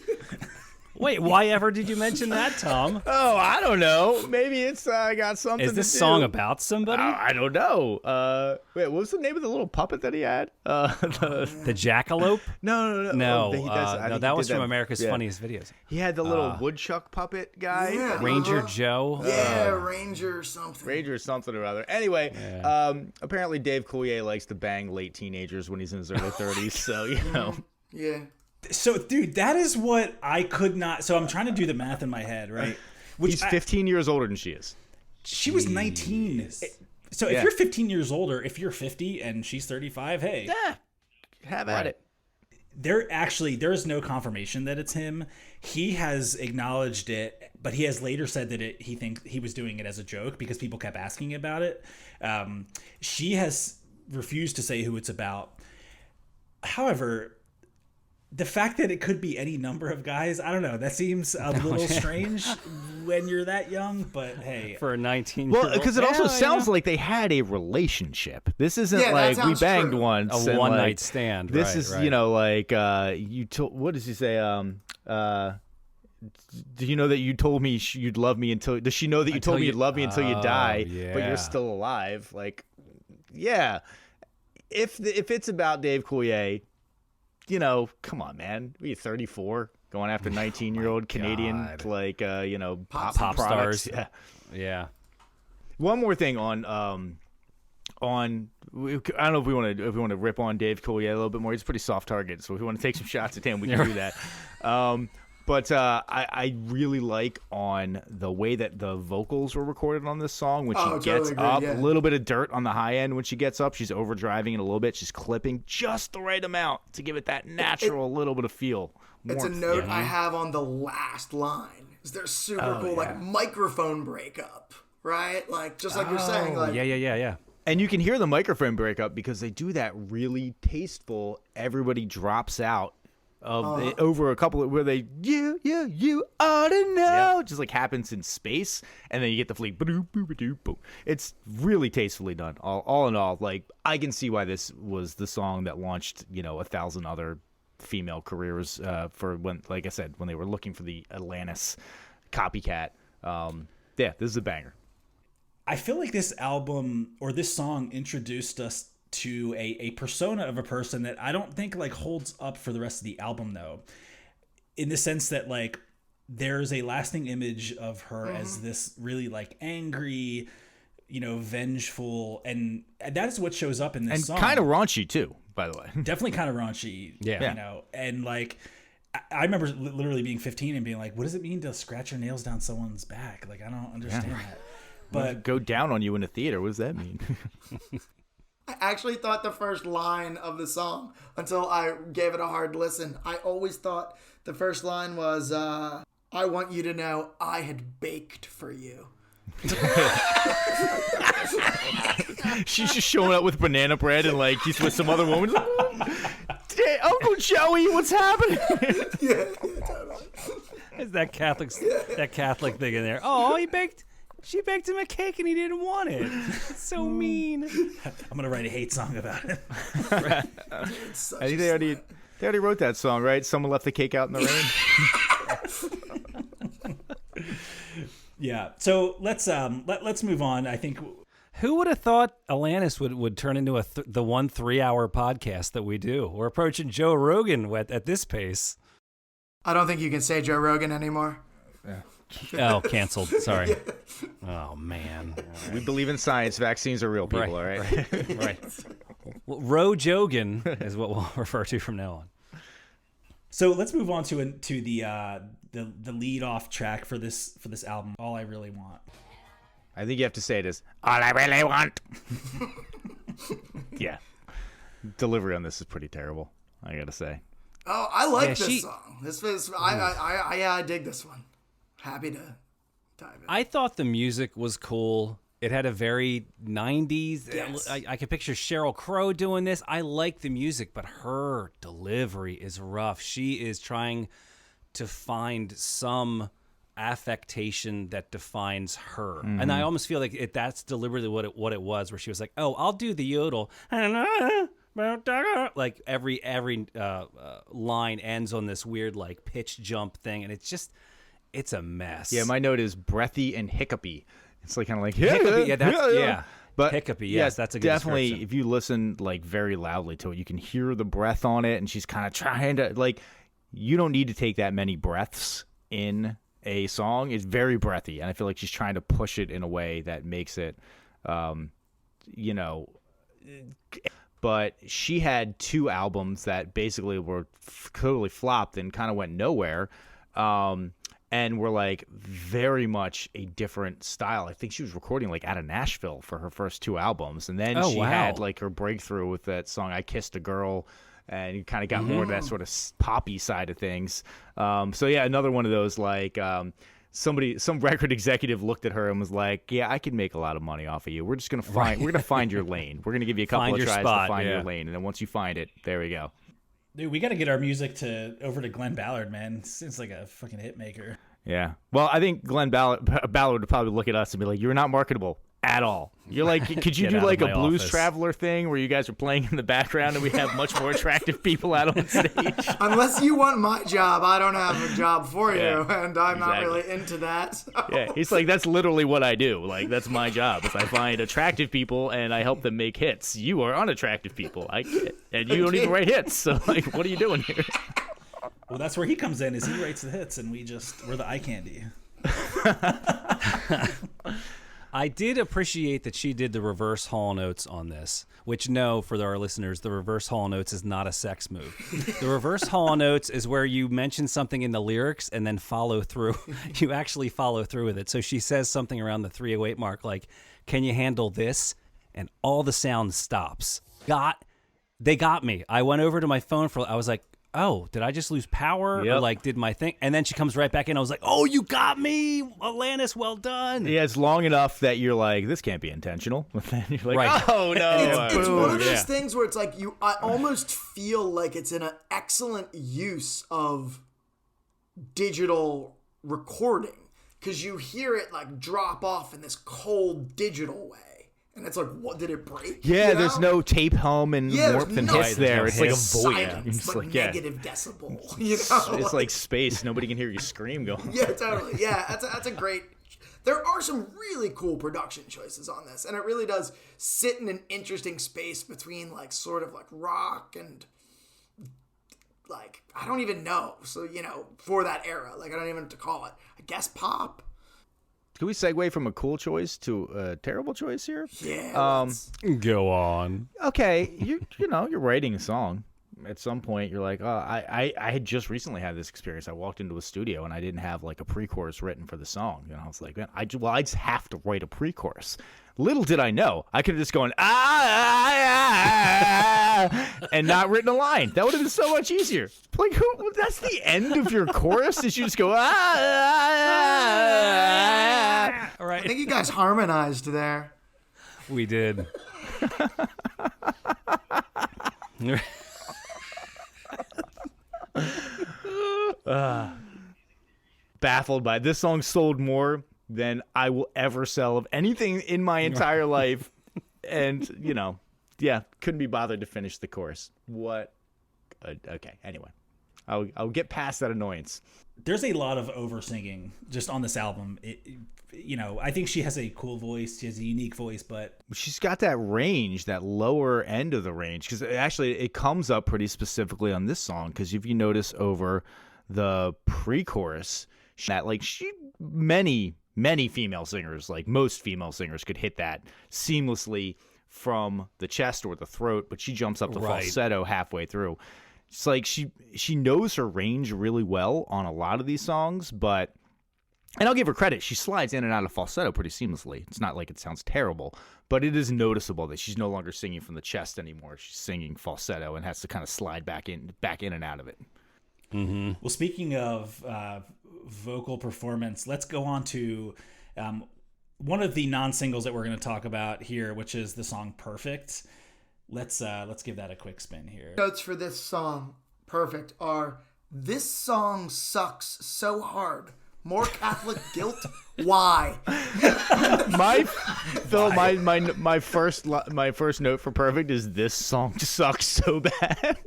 Wait, why ever did you mention that, Tom? Oh, I don't know. Maybe it's got something to do. Is this song about somebody? I don't know. Wait, what was the name of the little puppet that he had? The jackalope? No. No, that was from America's Funniest Videos. He had the little woodchuck puppet guy. Yeah, Ranger Joe? Yeah, Ranger something. Ranger something or other. Anyway, apparently Dave Coulier likes to bang late teenagers when he's in his early 30s, so, you know. Yeah. So, dude, that is what I could not... So I'm trying to do the math in my head, right? He's 15 years older than she is. She was 19. So if you're 15 years older, if you're 50 and she's 35, hey. Yeah, have at it. There is no confirmation that it's him. He has acknowledged it, but he has later said that he thinks he was doing it as a joke because people kept asking about it. She has refused to say who it's about. However... The fact that it could be any number of guys, I don't know. That seems a little strange when you're that young, but hey. For a 19-year-old. Well, because it also sounds like they had a relationship. This isn't like we banged once. A one-night stand. This is, like, what does he say? do you know that you told me you'd love me until? Does she know that you told me you'd love me until you die, but you're still alive? Like, yeah. If it's about Dave Coulier, come on, man. We're 34, going after 19-year-old Canadian, like, pop stars. Yeah. Yeah. One more thing on I don't know if we want to rip on Dave Coulier a little bit more. He's a pretty soft target, so if we want to take some shots at him, we can do that. But I really like on the way that the vocals were recorded on this song. When she gets up, a little bit of dirt on the high end. When she gets up, she's overdriving it a little bit. She's clipping just the right amount to give it that natural little bit of feel. It's a note I have on the last line. They're super cool, like microphone breakup, right? Like just like you're saying, like yeah. And you can hear the microphone breakup because they do that really tasteful. Everybody drops out of over a couple of where they you ought to know just like happens in space, and then you get the fleet. It's really tastefully done. All in all, like I can see why this was the song that launched 1,000 other female careers for when, like I said, when they were looking for the Alanis copycat. This is a banger. I feel like this album or this song introduced us to a persona of a person that I don't think like holds up for the rest of the album, though, in the sense that like there's a lasting image of her as this really like angry, vengeful, and that is what shows up in this song. And kind of raunchy too, by the way. Definitely kind of raunchy. Yeah. And like I remember literally being 15 and being like, what does it mean to scratch your nails down someone's back? Like I don't understand that. But go down on you in a theater. What does that mean? I actually thought the first line of the song, until I gave it a hard listen, I always thought the first line was, I want you to know I had baked for you. She's just showing up with banana bread and like he's with some other woman. Hey, Uncle Joey, what's happening? Yeah, totally. Is that Catholic thing in there? Oh, she baked him a cake and he didn't want it. It's so mean. I'm gonna write a hate song about it. I think they already wrote that song, right? Someone left the cake out in the rain. Yeah. So let's move on. I think. Who would have thought Alanis would turn into the 1 3-hour podcast that we do? We're approaching Joe Rogan at this pace. I don't think you can say Joe Rogan anymore. Yeah. Oh, canceled. Sorry. Oh, man. We believe in science. Vaccines are real, people, all right? Right. Well, Ro Jogan is what we'll refer to from now on. So let's move on to the lead off track for this album. All I Really Want. I think you have to say it as all I really want. Yeah. Delivery on this is pretty terrible, I gotta say. Oh, I like this song. This was I dig this one. Happy to dive in. I thought the music was cool. It had a very 90s. Yes. I could picture Sheryl Crow doing this. I like the music, but her delivery is rough. She is trying to find some affectation that defines her. Mm-hmm. And I almost feel like that's deliberately what it was, where she was like, oh, I'll do the yodel. Like every line ends on this weird like pitch jump thing, and it's a mess. Yeah, my note is breathy and hiccupy. It's like kind of like hiccupy. Yeah, but hiccupy. Yes, that's a good definitely. If you listen like very loudly to it, you can hear the breath on it, and she's kind of trying to like. You don't need to take that many breaths in a song. It's very breathy, and I feel like she's trying to push it in a way that makes it, But she had 2 albums that basically were totally flopped and kind of went nowhere. And were like very much a different style. I think she was recording like out of Nashville for her first 2 albums. And then she had like her breakthrough with that song, I Kissed a Girl. And you kind of got more of that sort of poppy side of things. So yeah, another one of those like some record executive looked at her and was like, "Yeah, I can make a lot of money off of you. We're just gonna find your lane. We're gonna give you a couple of tries to find your lane, and then once you find it, there we go." Dude, we got to get our music over to Glenn Ballard, man. Seems like a fucking hit maker. Yeah. Well, I think Glenn Ballard would probably look at us and be like, "You're not marketable. at all. You're like, could you Get do out like of a my Blues office. Traveler thing where you guys are playing in the background and we have much more attractive people out on stage? Unless you want my job, I don't have a job for you, Yeah, and I'm not exactly. really into that. So. Yeah, he's like, that's literally what I do. Like, that's my job. Is I find attractive people and I help them make hits. You are unattractive people. I get, and you don't even write hits. So, like, what are you doing here? Well, that's where he comes in, is he writes the hits, and we're the eye candy. I did appreciate that she did the reverse hall notes on this, which for our listeners, the reverse hall notes is not a sex move. The reverse hall notes is where you mention something in the lyrics and then follow through. You actually follow through with it. So she says something around the 308 mark, like, can you handle this? And all the sound stops. They got me. I went over to my phone I was like, oh, did I just lose power? Yep. Or like, did my thing? And then she comes right back in. I was like, oh, you got me, Alanis. Well done. Yeah, it's long enough that you're like, this can't be intentional. But then you're like, Right. oh, no. It's one of those Yeah. things where it's like I almost feel like it's an excellent use of digital recording because you hear it like drop off in this cold digital way. And it's like, what, did it break? Yeah, You know? there's no tape hum and Yeah, warmth and no- hiss there. It's like a voice. silence, It's but like, yeah. negative decibel. You know? It's like space. Nobody can hear you scream going. Yeah, totally. Yeah, that's a great. There are some really cool production choices on this, and it really does sit in an interesting space between like sort of like rock and like I don't even know. So for that era, like I don't even know what to call it. I guess pop. Can we segue from a cool choice to a terrible choice here? Yeah. Go on. Okay, you're writing a song. At some point, you're like, oh, I had just recently had this experience. I walked into a studio and I didn't have like a pre-chorus written for the song. I was like, man, I just have to write a pre-chorus. Little did I know, I could have just gone and not written a line. That would have been so much easier. Like, that's the end of your chorus? Is you just go All I right. think you guys harmonized there. We did. Baffled by it. This song sold more than I will ever sell of anything in my entire life. And, couldn't be bothered to finish the chorus. What? Okay, anyway. I'll get past that annoyance. There's a lot of over singing just on this album. I think she has a cool voice. She has a unique voice, but She's got that range, that lower end of the range, because actually it comes up pretty specifically on this song. Because if you notice over the pre-chorus, many female singers, like most female singers, could hit that seamlessly from the chest or the throat, but she jumps up the Right. falsetto halfway through. It's like she knows her range really well on a lot of these songs, but. And I'll give her credit. She slides in and out of falsetto pretty seamlessly. It's not like it sounds terrible, but it is noticeable that she's no longer singing from the chest anymore. She's singing falsetto and has to kind of slide back in and out of it. Mm-hmm. Well, speaking of vocal performance, let's go on to one of the non-singles that we're going to talk about here, which is the song "Perfect." Let's give that a quick spin here. Notes for this song, Perfect, are this song sucks so hard. More Catholic guilt? Why? My first note for Perfect is this song sucks so bad.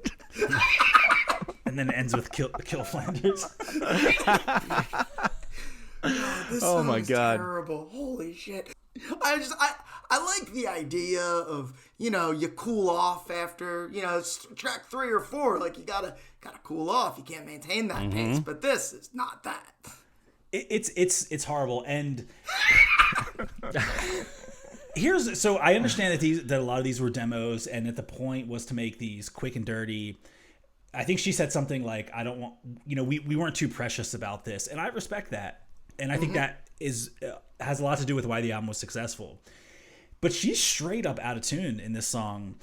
And then it ends with Kill Flanders. This Oh song my is God. terrible. Holy shit. I like the idea of, you cool off after, it's track 3 or 4. Like you gotta cool off. You can't maintain that pace. But this is not that. It's horrible. And so I understand that a lot of these were demos, and that the point was to make these quick and dirty. I think she said something like, I don't want, we weren't too precious about this. And I respect that. And I think that has a lot to do with why the album was successful. But she's straight up out of tune in this song.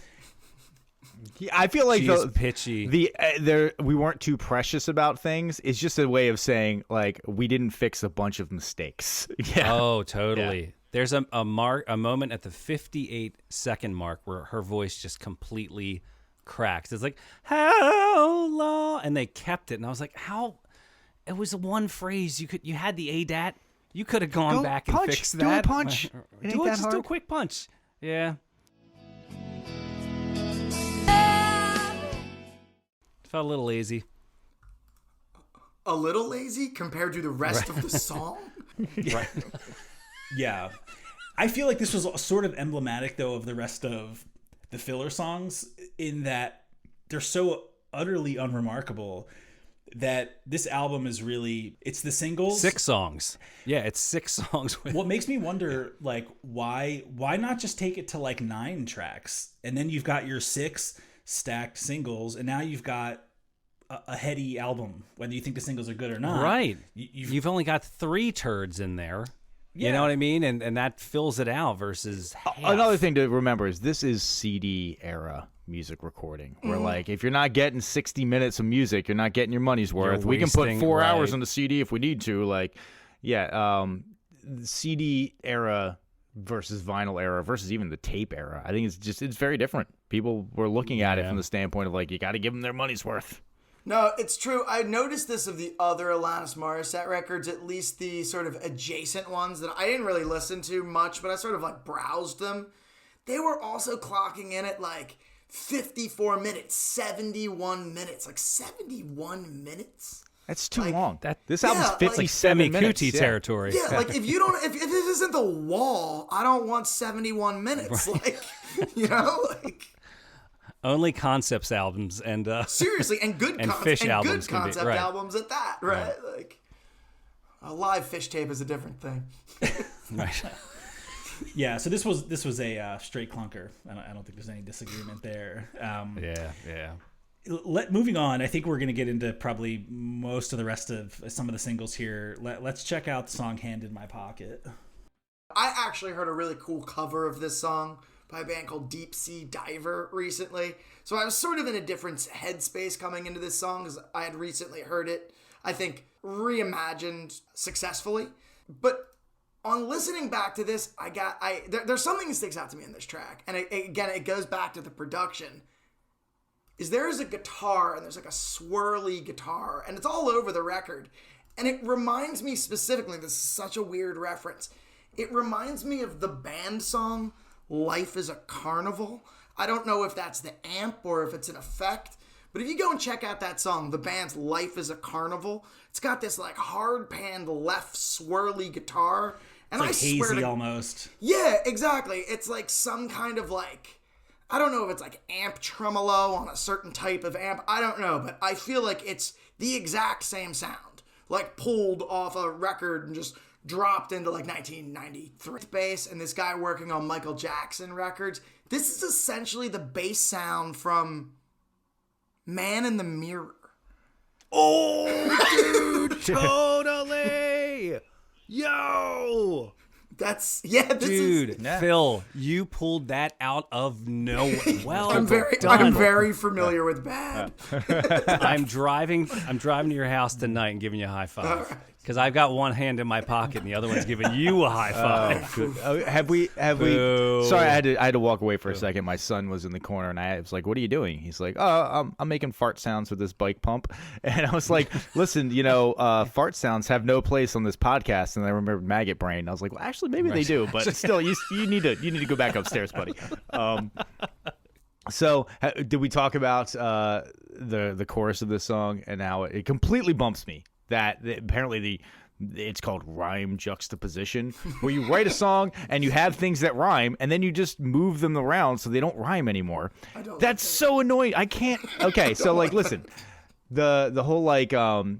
Yeah, I feel like She's pitchy. We weren't too precious about things. It's just a way of saying like we didn't fix a bunch of mistakes. Yeah. Oh, totally. Yeah. There's a moment at the 58-second mark where her voice just completely cracks. It's like, how long? And they kept it. And I was like, how? It was one phrase. You had the ADAT. You could have gone Go back and punch. fixed Do a that. punch. It ain't Do it. that Just do a hard. quick punch. Yeah. Felt a little lazy. A little lazy compared to the rest of the song. Right. Yeah. I feel like this was sort of emblematic, though, of the rest of the filler songs in that they're so utterly unremarkable that this album is really, it's the singles. 6 songs. Yeah, it's 6 songs. With What makes me wonder, like, why not just take it to like 9 tracks, and then you've got your 6 stacked singles, and now you've got a heady album, whether you think the singles are good or not. Right. You've You've only got 3 turds in there. You Yeah. know what I mean? And that fills it out versus half. Another thing to remember is this is CD era music recording. Where like if you're not getting 60 minutes of music, you're not getting your money's worth. We can put wasting- 4 hours right. on the CD if we need to. Like, yeah, CD era versus vinyl era versus even the tape era. I think it's very different. People were looking at it from the standpoint of like you got to give them their money's worth. No, it's true. I noticed this of the other Alanis Morisette records, at least the sort of adjacent ones that I didn't really listen to much, but I sort of like browsed them. They were also clocking in at like 54 minutes, 71 minutes, like 71 minutes. That's too Like, long. that- This Yeah, album's like 57 Semi minutes. cootie Yeah. territory. Yeah, like if this isn't the Wall, I don't want 71 minutes. Like, you know, like Only Concepts albums and seriously, and good And con- Fish and albums good can be- concept right. albums at that, right? Like a live Fish tape is a different thing. right. Yeah, so this was a straight clunker. I don't think there's any disagreement there. Yeah. Moving on, I think we're going to get into probably most of the rest of some of the singles here. Let's check out the song "Hand in My Pocket." I actually heard a really cool cover of this song by a band called Deep Sea Diver recently. So I was sort of in a different headspace coming into this song because I had recently heard it, I think, reimagined successfully. But on listening back to this, there's something that sticks out to me in this track. And it goes back to the production. There's a guitar, and there's like a swirly guitar, and it's all over the record. And it reminds me specifically, this is such a weird reference, it reminds me of the band song, Life is a Carnival. I don't know if that's the amp or if it's an effect, but if you go and check out that song, the band's Life is a Carnival, it's got this like hard panned left swirly guitar. And It's like I swear hazy to almost. yeah, exactly. It's like some kind of like, I don't know if it's like amp tremolo on a certain type of amp. I don't know, but I feel like it's the exact same sound. Like pulled off a record and just dropped into like 1993 bass. And this guy working on Michael Jackson records. This is essentially the bass sound from Man in the Mirror. Oh, dude, totally. Yo. This Dude, is... Phil, you pulled that out of nowhere. Well I'm done. very familiar with Bad. I'm driving to your house tonight and giving you a high five. Because I've got one hand in my pocket and the other one's giving you a high five. Good. Have we? Boo. Sorry, I had to walk away for a second. My son was in the corner, and I was like, "What are you doing?" He's like, "Oh, I'm making fart sounds with this bike pump." And I was like, "Listen, fart sounds have no place on this podcast." And I remembered maggot brain. I was like, "Well, actually, maybe they do, but still, you need to go back upstairs, buddy." So, did we talk about the chorus of this song and how it completely bumps me? That apparently it's called rhyme juxtaposition, where you write a song and you have things that rhyme and then you just move them around so they don't rhyme anymore. That's so annoying. I can't. Okay, so like, listen, the whole like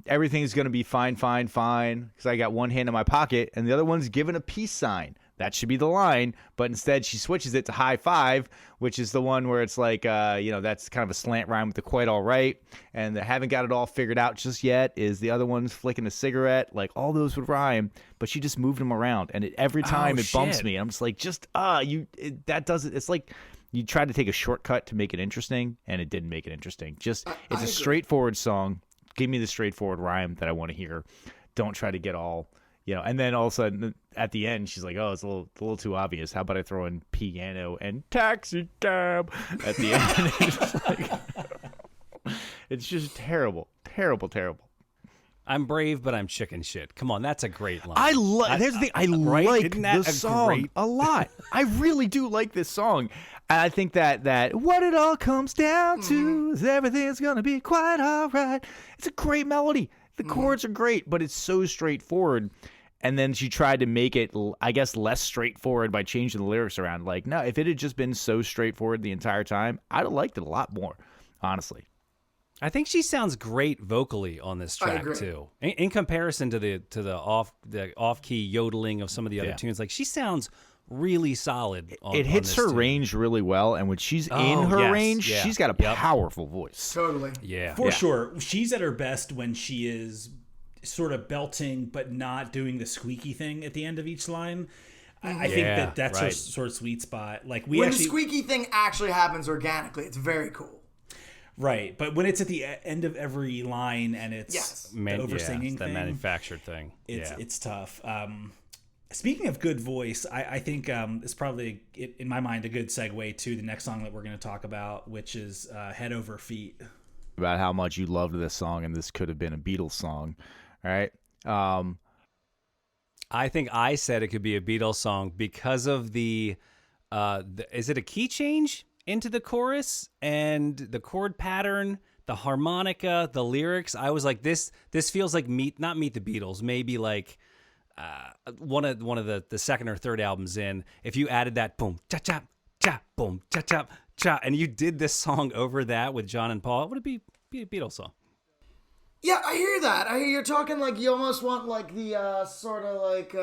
everything's gonna be fine because I got one hand in my pocket and the other one's giving a peace sign. That should be the line, but instead she switches it to high five, which is the one where it's like, that's kind of a slant rhyme with the quite all right. And the haven't got it all figured out just yet is the other one's flicking a cigarette. Like all those would rhyme, but she just moved them around. And every time it bumps shit. me. I'm just like, that doesn't, it's like you tried to take a shortcut to make it interesting and it didn't make it interesting. It's a straightforward song. Give me the straightforward rhyme that I want to hear. Don't try to get all... and then all of a sudden at the end, she's like, "Oh, it's a little too obvious. How about I throw in piano and taxi cab at the end?" It's just terrible. I'm brave, but I'm chicken shit. Come on, that's a great line. Here's the thing. I right? like Isn't that the a song great- a lot. I really do like this song. And I think that what it all comes down to is everything's gonna be quite all right. It's a great melody. The chords are great, but it's so straightforward. And then she tried to make it, I guess, less straightforward by changing the lyrics around. Like, no, if it had just been so straightforward the entire time, I'd have liked it a lot more, honestly. I think she sounds great vocally on this track too. In comparison to the off key yodeling of some of the other tunes, like she sounds really solid. It hits her range really well, and when she's in her range, she's got a powerful voice. Totally. Yeah, for sure. She's at her best when she is sort of belting, but not doing the squeaky thing at the end of each line. I think that's her sort of sweet spot. Like when the squeaky thing actually happens organically, it's very cool. Right, but when it's at the end of every line and it's the over-singing that thing, manufactured thing, it's tough. Speaking of good voice, I think it's probably, in my mind, a good segue to the next song that we're going to talk about, which is Head Over Feet. About how much you loved this song, and this could have been a Beatles song, all right? I think I said it could be a Beatles song because of the is it a key change into the chorus and the chord pattern, the harmonica, the lyrics? I was like, this feels like not Meet the Beatles, maybe like one of the second or third albums in. If you added that boom cha cha cha boom cha cha cha, and you did this song over that with John and Paul, would it be a Beatles song? Yeah, I hear that. I hear you're talking like you almost want like the sort of like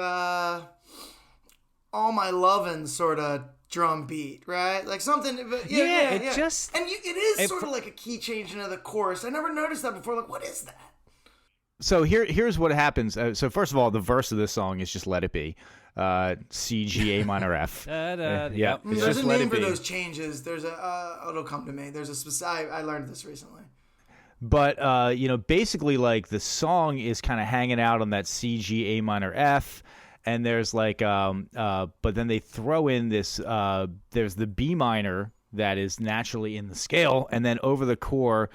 All My Lovin' sort of drum beat, right? Like something. Just and it is sort of like a key change into the chorus. I never noticed that before. Like, what is that? So here's what happens. So first of all, the verse of this song is just "Let It Be," C G A minor F. Yep. It's There's just a "Let name It for Be." those changes. There's it'll come to me. There's a specific. I learned this recently. But basically, like the song is kind of hanging out on that C G A minor F, and there's like but then they throw in this there's the B minor that is naturally in the scale, and then over the chorus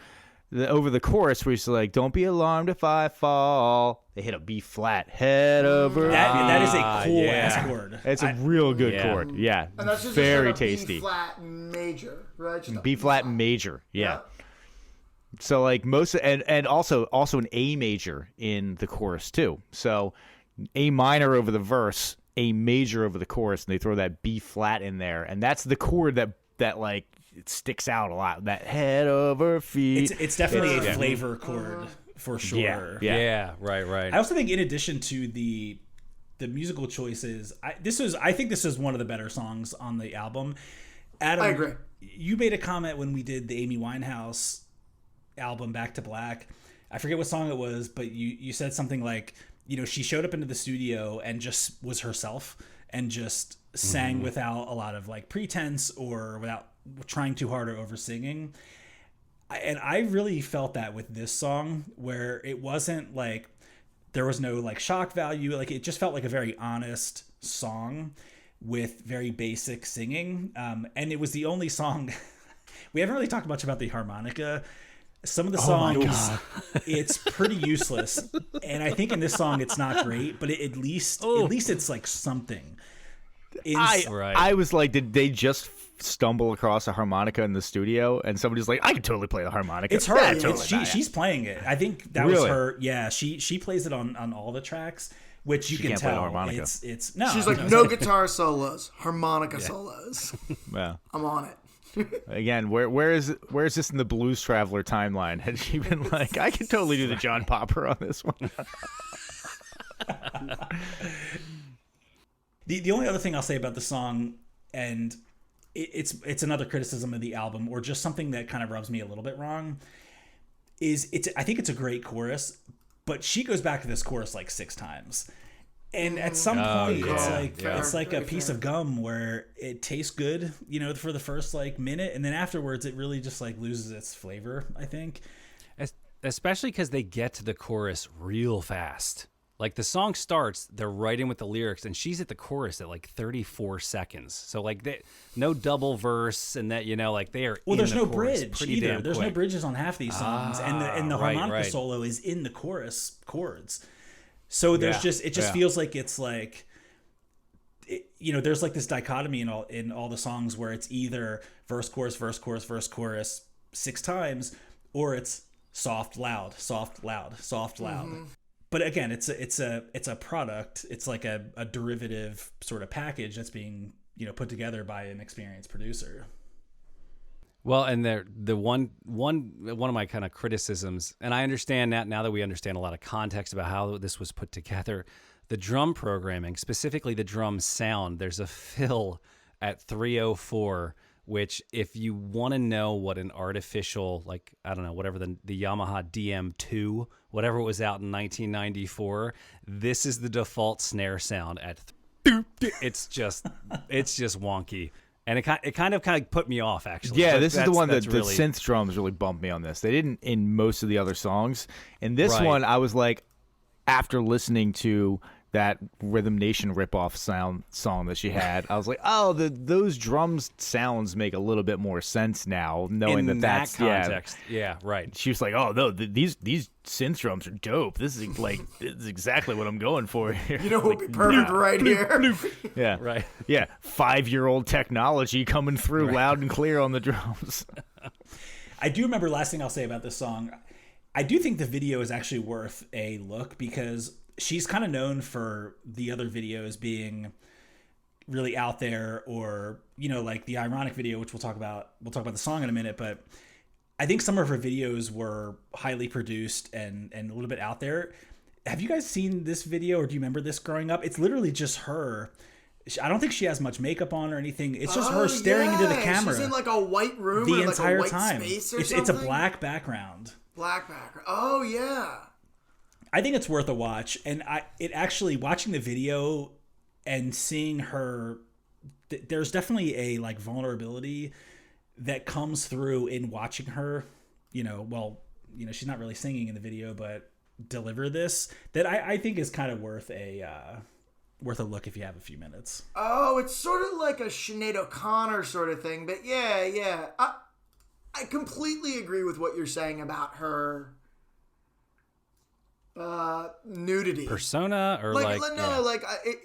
where it's like, don't be alarmed if I fall, they hit a B flat, head over. That is a cool ass chord. It's a real good chord. Yeah, And that's just very like a tasty. B flat major, right? Just a B flat major. Yeah. So like most and also an A major in the chorus too. So A minor over the verse, A major over the chorus, and they throw that B flat in there, and that's the chord that like it sticks out a lot. That head over feet. It's definitely a flavor chord for sure. Yeah. Right. I also think in addition to the musical choices, I think this is one of the better songs on the album. Adam, I agree. You made a comment when we did the Amy Winehouse album Back to Black. I forget what song it was, but you said something like, she showed up into the studio and just was herself and just sang without a lot of like pretense or without trying too hard or over singing. And I really felt that with this song, where it wasn't like there was no like shock value. Like it just felt like a very honest song with very basic singing. And it was the only song we haven't really talked much about the harmonica. Some of the songs, it's pretty useless, and I think in this song it's not great. But at least it's like something. I was like, did they just stumble across a harmonica in the studio? And somebody's like, I could totally play the harmonica. It's her. Yeah, totally She's playing it. I think that was her. Yeah, she plays it on all the tracks, which you can tell. Harmonica. It's no. She's like, no guitar solos, harmonica solos. Yeah. I'm on it. Again, where is this in the Blues Traveler timeline? Had she been like, I could totally do the John Popper on this one? The only other thing I'll say about the song, and it's another criticism of the album, or just something that kind of rubs me a little bit wrong, is I think it's a great chorus, but she goes back to this chorus like 6 times. And at some point, it's like a piece of gum where it tastes good, for the first like minute, and then afterwards, it really just like loses its flavor, I think. Especially because they get to the chorus real fast. Like the song starts, they're writing with the lyrics, and she's at the chorus at like 34 seconds. So like no double verse, and that like they are. Well, there's no chorus bridge pretty either. damn There's quick. no bridges on half these songs, and the right, harmonica right. solo is in the chorus chords. So there's just feels like it's like. There's like this dichotomy in all the songs where it's either verse chorus verse chorus verse chorus 6 times, or it's soft loud soft loud soft loud. But again, it's a product. It's like a derivative sort of package that's being put together by an experienced producer. Well, and the one of my kind of criticisms, and I understand that now that we understand a lot of context about how this was put together. The drum programming, specifically the drum sound, there's a fill at 304, which if you want to know what an artificial, like, I don't know, whatever the Yamaha DM2, whatever was out in 1994, this is the default snare sound at it's just wonky. And it kind of put me off, actually. Yeah, But this is the one that the really, synth drums really bumped me on this. They didn't in most of the other songs. In this Right. one, I was like, after listening to that Rhythm Nation ripoff song that she had, I was like, oh, those drums sounds make a little bit more sense now, knowing in that's context. Yeah, right. She was like, oh no, these synth drums are dope. This is exactly what I'm going for here. What would be perfect right here? Yeah, Right. Yeah, 5-year-old technology coming through loud and clear on the drums. I do remember, last thing I'll say about this song, I do think the video is actually worth a look, because she's kind of known for the other videos being really out there, or like the Ironic video, which we'll talk about the song in a minute. But I think some of her videos were highly produced and a little bit out there. Have you guys seen this video, or do you remember this growing up? It's literally just her. I don't think she has much makeup on or anything. It's just her staring into the camera. She's in like a white room the or entire like a white time. space or It's something. a black background. Black background. Oh yeah. I think it's worth a watch, and it actually, watching the video and seeing her, there's definitely a like vulnerability that comes through in watching her. She's not really singing in the video, but deliver this, that I think is kind of worth a look if you have a few minutes. Oh, it's sort of like a Sinead O'Connor sort of thing, but yeah. I completely agree with what you're saying about her nudity Persona, or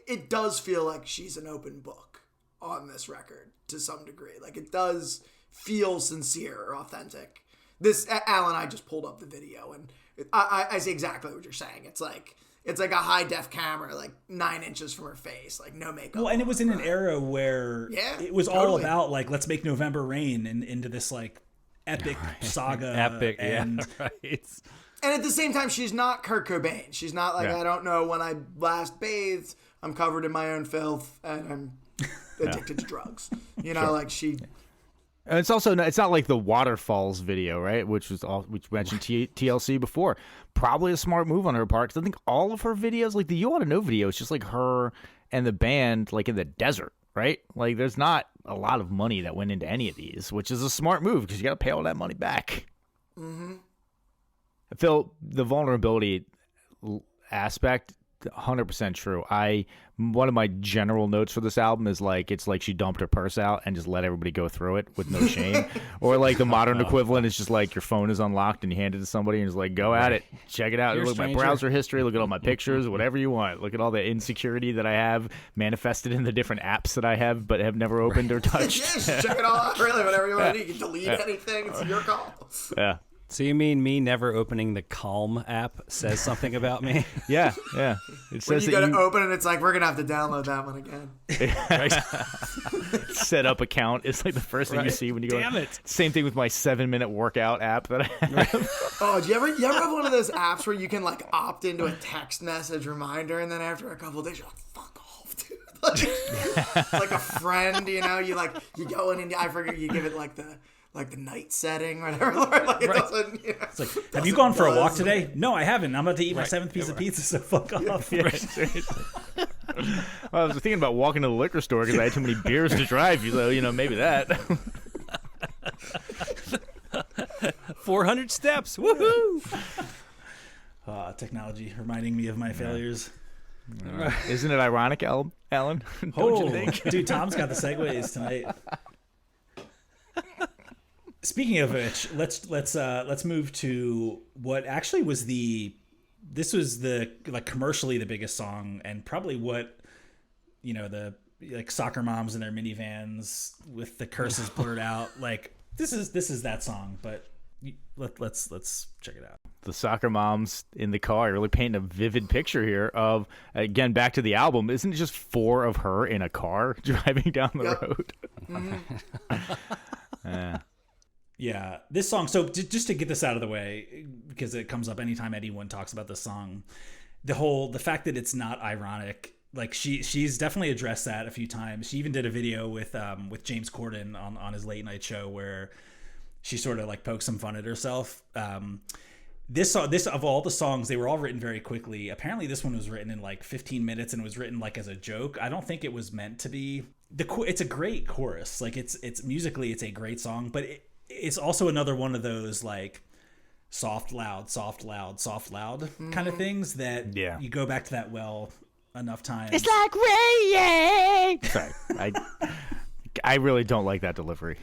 it does feel like she's an open book on this record to some degree. Like, it does feel sincere or authentic. This Alan, I just pulled up the video, and I see exactly what you're saying. It's like a high def camera, like 9 inches from her face, like no makeup. Well, and it was in an era where it was all about like, let's make November rain, and into this like epic saga. Epic, and right. And at the same time, she's not Kurt Cobain. She's not like, I don't know when I last bathed, I'm covered in my own filth, and I'm addicted to drugs. Like she... And it's not like the Waterfalls video, right? Which mentioned TLC before. Probably a smart move on her part, because I think all of her videos, like the You Ought to Know video, it's just like her and the band like in the desert, right? Like there's not a lot of money that went into any of these, which is a smart move because you got to pay all that money back. Mm-hmm. Phil, the vulnerability aspect, 100% true. One of my general notes for this album is like, it's like she dumped her purse out and just let everybody go through it with no shame. Or like the modern equivalent is just like your phone is unlocked and you hand it to somebody and just like, go at it, check it out. Here, look at my stranger. browser history, look at all my pictures, whatever you want. Look at all the insecurity that I have manifested in the different apps that I have but have never opened or touched. Just check it all out, really, whatever you want to do. You can delete anything, it's your call. Yeah. So you mean me never opening the Calm app says something about me? Yeah. It When says you that go to open it, it's like, we're going to have to download that one again. set up account is like the first thing you see when you go. Damn it. Same thing with my 7-minute workout app that I have. Oh, do you ever have one of those apps where you can like opt into a text message reminder, and then after a couple of days you're like, fuck off, dude. Like a friend, you go in and I forget, you give it like the night setting or whatever. Like it doesn't, it's like, have you gone for a walk today? No, I haven't. I'm about to eat my 7th piece of pizza, so fuck off. Well, I was thinking about walking to the liquor store because I had too many beers to drive. So, maybe that. 400 steps. Woohoo! technology reminding me of my failures. Isn't it ironic, Alan? Don't you think? Dude, Tom's got the segues tonight. Speaking of which, let's move to what actually was this was the commercially the biggest song, and probably what the soccer moms in their minivans with the curses blurred out. This is that song, but let's check it out. The soccer moms in the car really painting a vivid picture here of, again, back to the album. Isn't it just 4 of her in a car driving down the road? Mm-hmm. Yeah, this song. So just to get this out of the way, because it comes up anytime anyone talks about this song, the fact that it's not ironic. She's definitely addressed that a few times. She even did a video with James Corden on his late night show where she sort of pokes some fun at herself. This of all the songs, they were all written very quickly. Apparently this one was written in 15 minutes and was written as a joke. I don't think it was meant to be. It's a great chorus. It's musically it's a great song, but it's also another one of those soft loud kind of things that you go back to that well enough times. It's like raining. Sorry, I really don't like that delivery.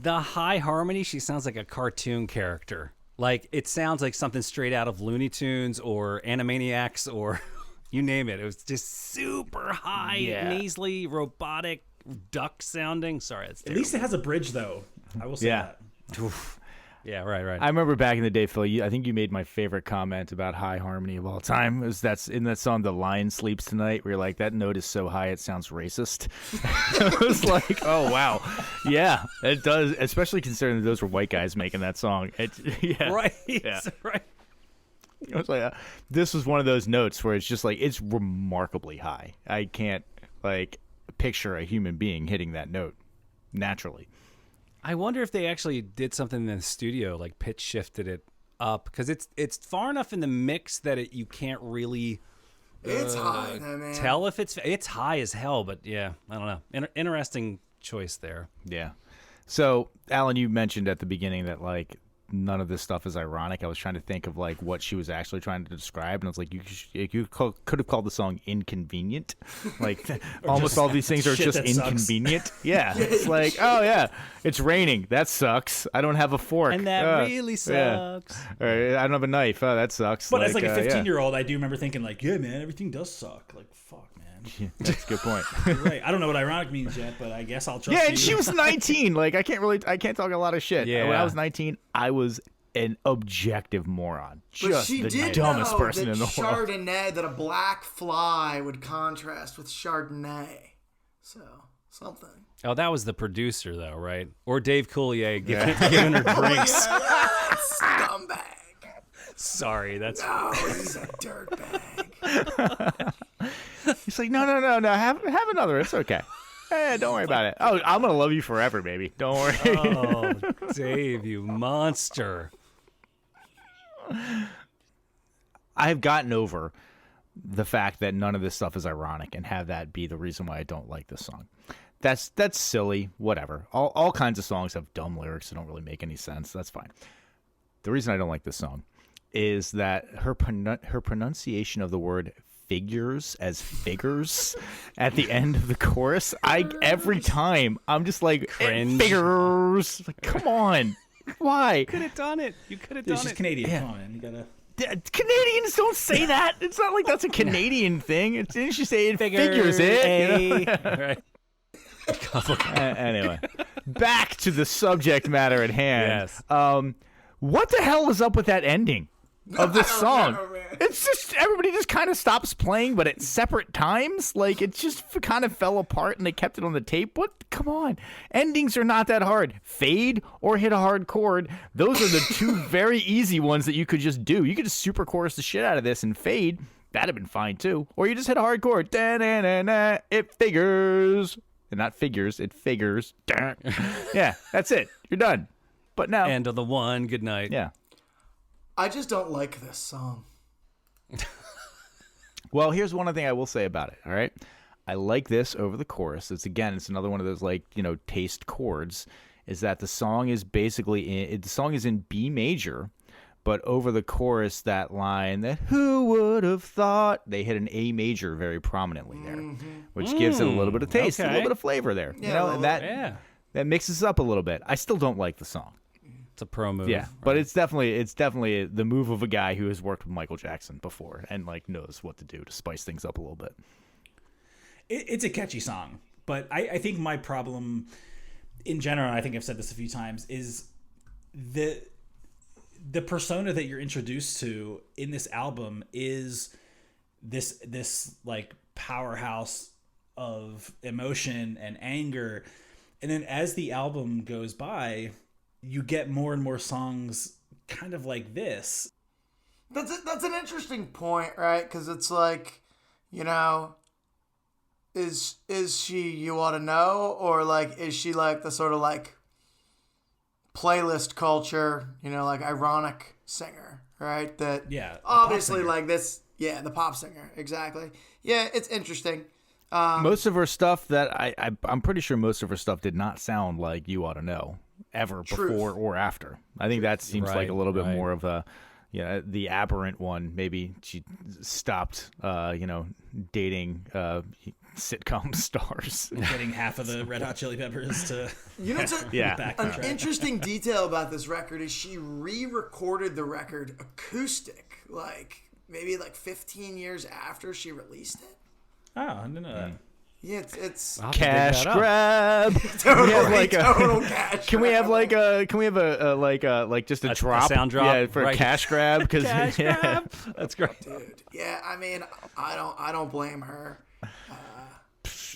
The high harmony, she sounds like a cartoon character. It sounds like something straight out of Looney Tunes or Animaniacs or you name it. It was just super high, nasally, robotic, duck sounding. Sorry, that's terrible. At least it has a bridge, though. I will say that. Oof. Yeah, right. I remember back in the day, Phil, I think you made my favorite comment about high harmony of all time. That's in that song, The Lion Sleeps Tonight, where you're like, that note is so high it sounds racist. It was like, oh, wow. Yeah, it does, especially considering that those were white guys making that song. Right. Yeah. Right. It was this was one of those notes where it's just it's remarkably high. I can't picture a human being hitting that note naturally. I wonder if they actually did something in the studio, pitch shifted it up, because it's far enough in the mix that you can't really It's high, though, man. tell if it's high as hell. But yeah, I don't know. Interesting choice there. Yeah. So, Alan, you mentioned at the beginning that none of this stuff is ironic. I was trying to think of what she was actually trying to describe, and I was like, you could have called the song inconvenient. Almost all these things are just inconvenient. Yeah, it's oh yeah, it's raining. That sucks. I don't have a fork, and that really sucks. Yeah. Or, I don't have a knife. Oh, that sucks. But as a 15-year-old, I do remember thinking yeah, man, everything does suck. Fuck, man. Yeah, that's a good point. You're right. I don't know what ironic means yet, but I guess I'll trust you. Yeah, and she was 19. I can't talk a lot of shit. Yeah. When I was 19, I was an objective moron. Just she the did dumbest know person that in the world. Chardonnay, that a black fly would contrast with Chardonnay. So, something. Oh, that was the producer, though, right? Or Dave Coulier giving her drinks. Scumbag. Sorry, that's... No, he's a dirtbag. He's no. Have another. It's okay. Hey, don't worry about it. Oh, I'm going to love you forever, baby. Don't worry. Oh, Dave, you monster. I've gotten over the fact that none of this stuff is ironic and have that be the reason why I don't like this song. That's silly. Whatever. All kinds of songs have dumb lyrics that don't really make any sense. That's fine. The reason I don't like this song is that her pronunciation of the word figures as figures at the end of the chorus. Every time I'm just Cringe. Figures. Come on. Why? You could have done it. She's Canadian. Yeah. Come on, man. You gotta... Canadians don't say that. It's not like that's a Canadian thing. Didn't she say it figures it? Right. Anyway, back to the subject matter at hand. Yes. What the hell is up with that ending of this song? know, man. It's just everybody just kind of stops playing, but at separate times. It just kind of fell apart, and they kept it on the tape. What? Come on, endings are not that hard. Fade or hit a hard chord. Those are the two very easy ones that you could just do. You could just super chorus the shit out of this and fade. That'd have been fine too. Or you just hit a hard chord. Da-na-na-na. It figures. And not figures. It figures. Yeah, that's it. You're done. But now. End of the one. Good night. Yeah. I just don't like this song. Well, here's one other thing I will say about it, all right? I like this over the chorus. It's another one of those taste chords, is that the song is basically the song is in B major, but over the chorus, that line that "Who would have thought," they hit an A major very prominently there, which gives it a little bit of taste, a little bit of flavor there. And that mixes up a little bit. I still don't like the song. It's a pro move. Yeah, but it's definitely the move of a guy who has worked with Michael Jackson before and like knows what to do to spice things up a little bit. It's a catchy song, but I think my problem in general, and I think I've said this a few times, is the persona that you're introduced to in this album is this like powerhouse of emotion and anger. And then as the album goes by, you get more and more songs kind of like this. That's an interesting point, right? Because it's like, you know, is she You Ought to Know, or like is she like the sort of like playlist culture, you know, like ironic singer, right? That obviously like this, the pop singer, exactly. Yeah, it's interesting. Most of her stuff that I'm pretty sure most of her stuff did not sound like You Ought to Know ever before or after. I think that seems like a little bit more of a, the aberrant one. Maybe she stopped, dating sitcom stars. Getting half of the Red Hot Chili Peppers to back on track. Interesting detail about this record is she re-recorded the record acoustic, like maybe like 15 years after she released it. Oh, I didn't know that. Yeah, it's cash grab. Total cash. Can we have just a drop? A sound drop, yeah, for a cash grab. Because grab. That's great, dude. Yeah, I mean, I don't blame her.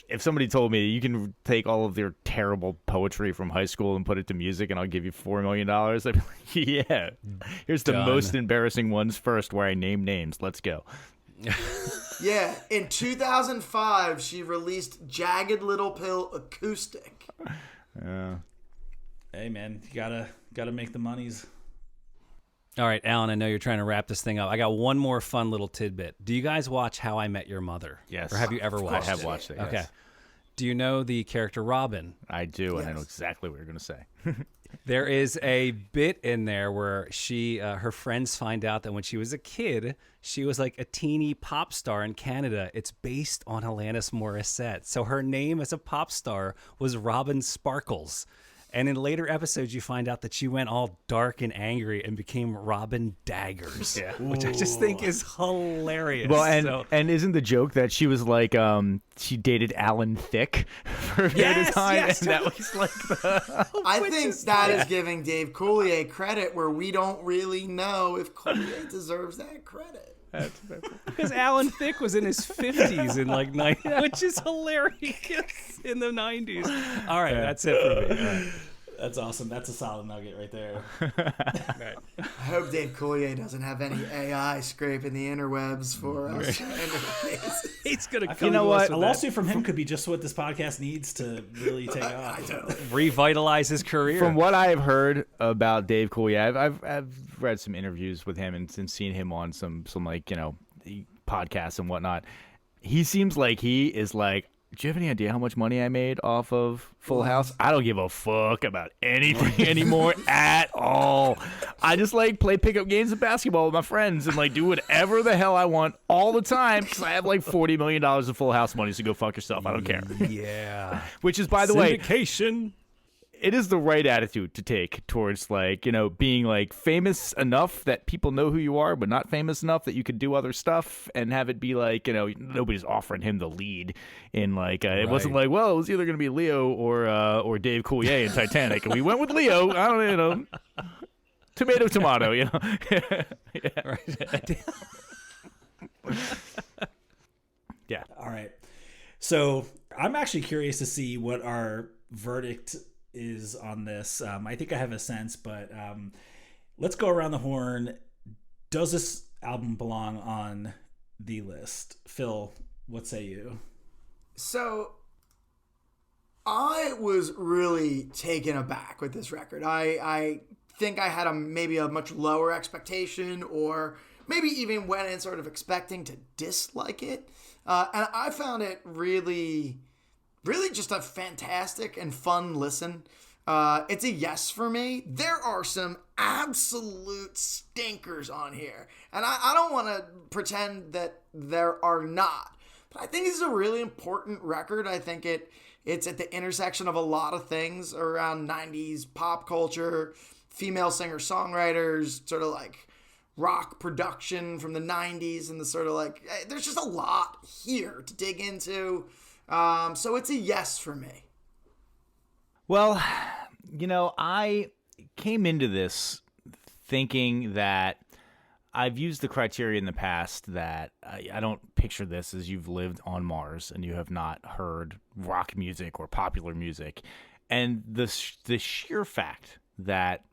If somebody told me you can take all of their terrible poetry from high school and put it to music and I'll give you $4 million, I'd be like, yeah. Here's the most embarrassing ones first where I name names. Let's go. Yeah, in 2005, she released Jagged Little Pill acoustic. Hey, man, you gotta make the monies. All right, Alan, I know you're trying to wrap this thing up. I got one more fun little tidbit. Do you guys watch How I Met Your Mother? Yes. Or have you ever watched it? I have watched it, yes. Okay. Do you know the character Robin? I do, and I know exactly what you're going to say. There is a bit in there where her friends find out that when she was a kid, she was like a teeny pop star in Canada. It's based on Alanis Morisette. So her name as a pop star was Robin Sparkles. And in later episodes, you find out that she went all dark and angry and became Robin Daggers, which I just think is hilarious. Well, and isn't the joke that she was like, she dated Alan Thicke for a period of time? Yes. And that was like the... I think that is giving Dave Coulier credit where we don't really know if Coulier deserves that credit. Because Alan Thicke was in his 50s in like 90, which is hilarious in the 90s. All right, that's it for me. Right. That's awesome. That's a solid nugget right there. Right. I hope Dave Coulier doesn't have any AI scraping the interwebs for us. He's gonna. You know what? A lawsuit from him could be just what this podcast needs to really take off. Revitalize his career. From what I have heard about Dave Coulier, I've read some interviews with him and seen him on some like podcasts and whatnot. He seems like he is like, do you have any idea how much money I made off of Full House? I don't give a fuck about anything anymore at all. I just like play pickup games of basketball with my friends and like do whatever the hell I want all the time because I have like $40 million of Full House money, so go fuck yourself. I don't care. Yeah. Which is, by the way, syndication. It is the right attitude to take towards like, being like famous enough that people know who you are, but not famous enough that you could do other stuff and have it be like, nobody's offering him the lead in like, it wasn't like, well, it was either going to be Leo or Dave Coulier in Titanic. And we went with Leo. I don't tomato, yeah. Right. Yeah. All right. So I'm actually curious to see what our verdict is on this. I think I have a sense, but let's go around the horn. Does this album belong on the list? Phil, what say you? So I was really taken aback with this record. I think I had maybe a much lower expectation, or maybe even went in sort of expecting to dislike it. And I found it really just a fantastic and fun listen. It's a yes for me. There are some absolute stinkers on here. And I don't want to pretend that there are not. But I think this is a really important record. I think it's at the intersection of a lot of things around 90s pop culture, female singer-songwriters, sort of like rock production from the 90s, and the sort of like, there's just a lot here to dig into. So it's a yes for me. Well, I came into this thinking that I've used the criteria in the past that I don't picture this as you've lived on Mars and you have not heard rock music or popular music. And the sheer fact that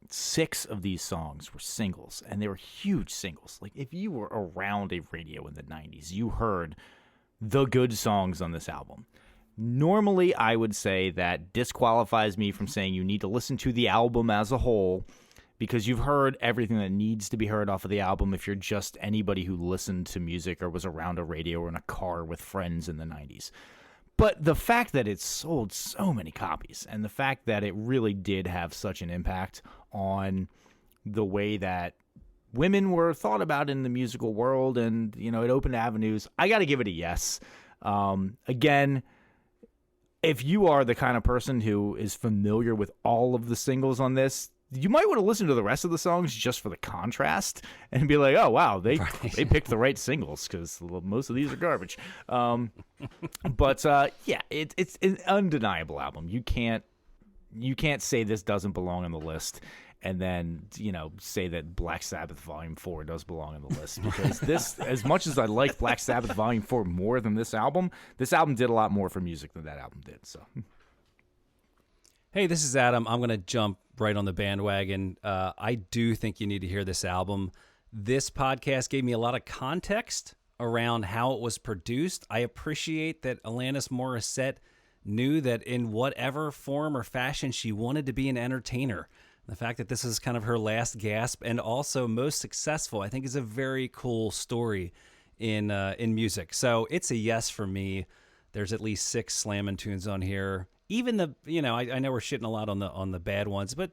6 of these songs were singles, and they were huge singles. Like, if you were around a radio in the 90s, you heard the good songs on this album. Normally, I would say that disqualifies me from saying you need to listen to the album as a whole, because you've heard everything that needs to be heard off of the album if you're just anybody who listened to music or was around a radio or in a car with friends in the 90s. But the fact that it sold so many copies, and the fact that it really did have such an impact on the way that women were thought about in the musical world, and, it opened avenues, I got to give it a yes. Again, if you are the kind of person who is familiar with all of the singles on this, you might want to listen to the rest of the songs just for the contrast and be like, oh, wow, they picked the right singles, because most of these are garbage. But it's an undeniable album. You can't say this doesn't belong on the list and then, say that Black Sabbath Volume 4 does belong on the list. Because this, as much as I like Black Sabbath Volume 4 more than this album did a lot more for music than that album did. So, Hey, this is Adam. I'm going to jump right on the bandwagon. I do think you need to hear this album. This podcast gave me a lot of context around how it was produced. I appreciate that Alanis Morisette knew that in whatever form or fashion she wanted to be an entertainer. The fact that this is kind of her last gasp and also most successful, I think, is a very cool story in music. So it's a yes for me. There's at least 6 slamming tunes on here. Even I know we're shitting a lot on the bad ones, but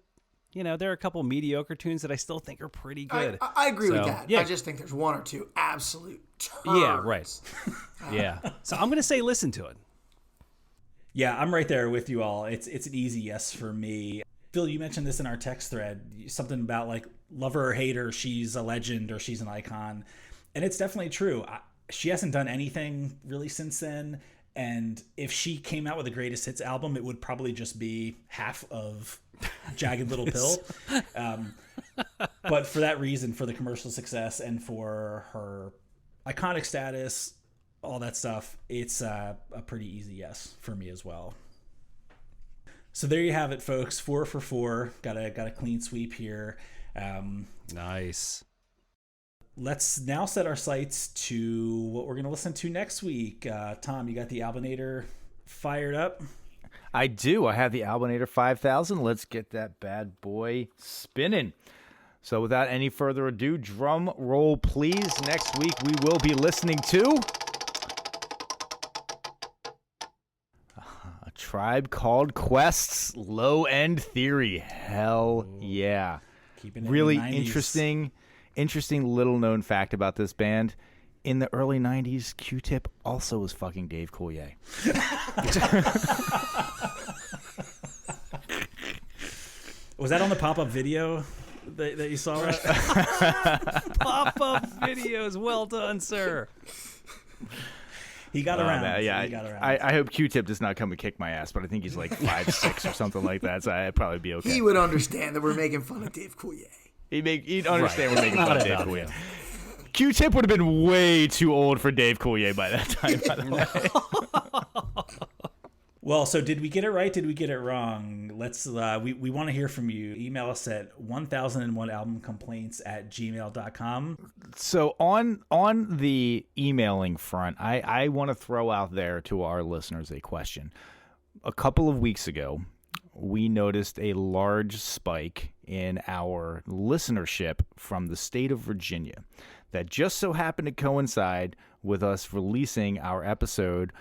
there are a couple mediocre tunes that I still think are pretty good. I agree with that. Yeah. I just think there's 1 or 2 absolute turds. Yeah, right. Yeah. So I'm gonna say listen to it. Yeah, I'm right there with you all. It's an easy yes for me. Phil, you mentioned this in our text thread, something about like love her or hate her, she's a legend or she's an icon. And it's definitely true. She hasn't done anything really since then. And if she came out with a greatest hits album, it would probably just be half of Jagged Little Pill. But for that reason, for the commercial success and for her iconic status, all that stuff, it's a pretty easy yes for me as well. So there you have it, folks. 4 for 4. Got a clean sweep here. Nice. Let's now set our sights to what we're going to listen to next week. Tom, you got the Albinator fired up? I do. I have the Albinator 5000. Let's get that bad boy spinning. So without any further ado, drum roll, please. Next week, we will be listening to A Tribe Called Quest's Low End Theory. Hell yeah. Keeping it Really in the 90s. Interesting little known fact about this band. In the early 90s, Q-Tip also was fucking Dave Coulier. Was that on the pop-up video that you saw? Right? Pop-up videos. Well done, sir. He got around. Yeah, he got around. I hope Q-Tip does not come and kick my ass, but I think he's like 5'6" or something like that, so I'd probably be okay. He would understand that we're making fun of Dave Coulier. He'd understand we're making fun of Dave Coulier. Yeah. Q-Tip would have been way too old for Dave Coulier by that time, by the way. Well, so did we get it right? Did we get it wrong? Let's we want to hear from you. Email us at 1001albumcomplaints@gmail.com. So on the emailing front, I want to throw out there to our listeners a question. A couple of weeks ago, we noticed a large spike in our listenership from the state of Virginia that just so happened to coincide with us releasing our episode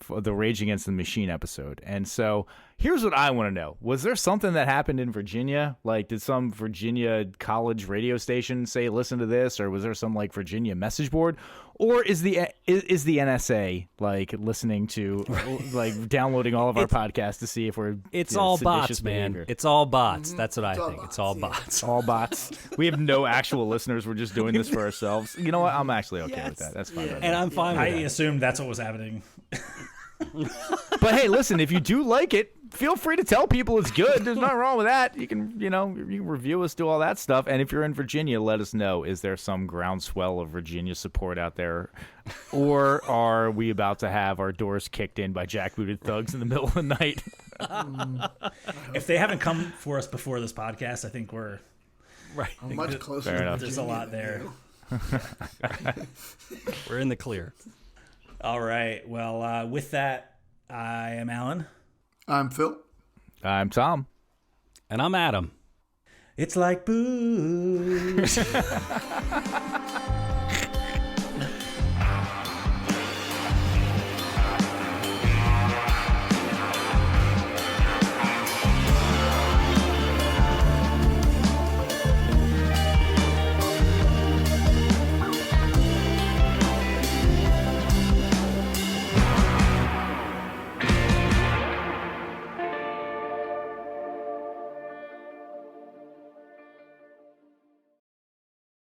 for the Rage Against the Machine episode. And so here's what I want to know. Was there something that happened in Virginia? Like, did some Virginia college radio station say, listen to this? Or was there some, like, Virginia message board? Or is the NSA, like, listening to, like, downloading all of our podcasts to see if we're all seditious bots, behavior? man. It's all bots. That's what I think. It's all bots. All bots. We have no actual listeners. We're just doing this for ourselves. You know what? I'm actually okay with that. That's fine. Yeah. Right And now. I'm fine with I that. assumed that's what was happening. But hey, listen, if you do like it, feel free to tell people it's good. There's nothing wrong with that. You can review us, do all that stuff. And if you're in Virginia, let us know. Is there some groundswell of Virginia support out there? Or are we about to have our doors kicked in by jackbooted thugs in the middle of the night? If they haven't come for us before this podcast, I think we're Much closer. Fair enough. there's a lot there. We're in the clear. All right. Well, with that, I am Alan. I'm Phil. I'm Tom. And I'm Adam. It's like booze.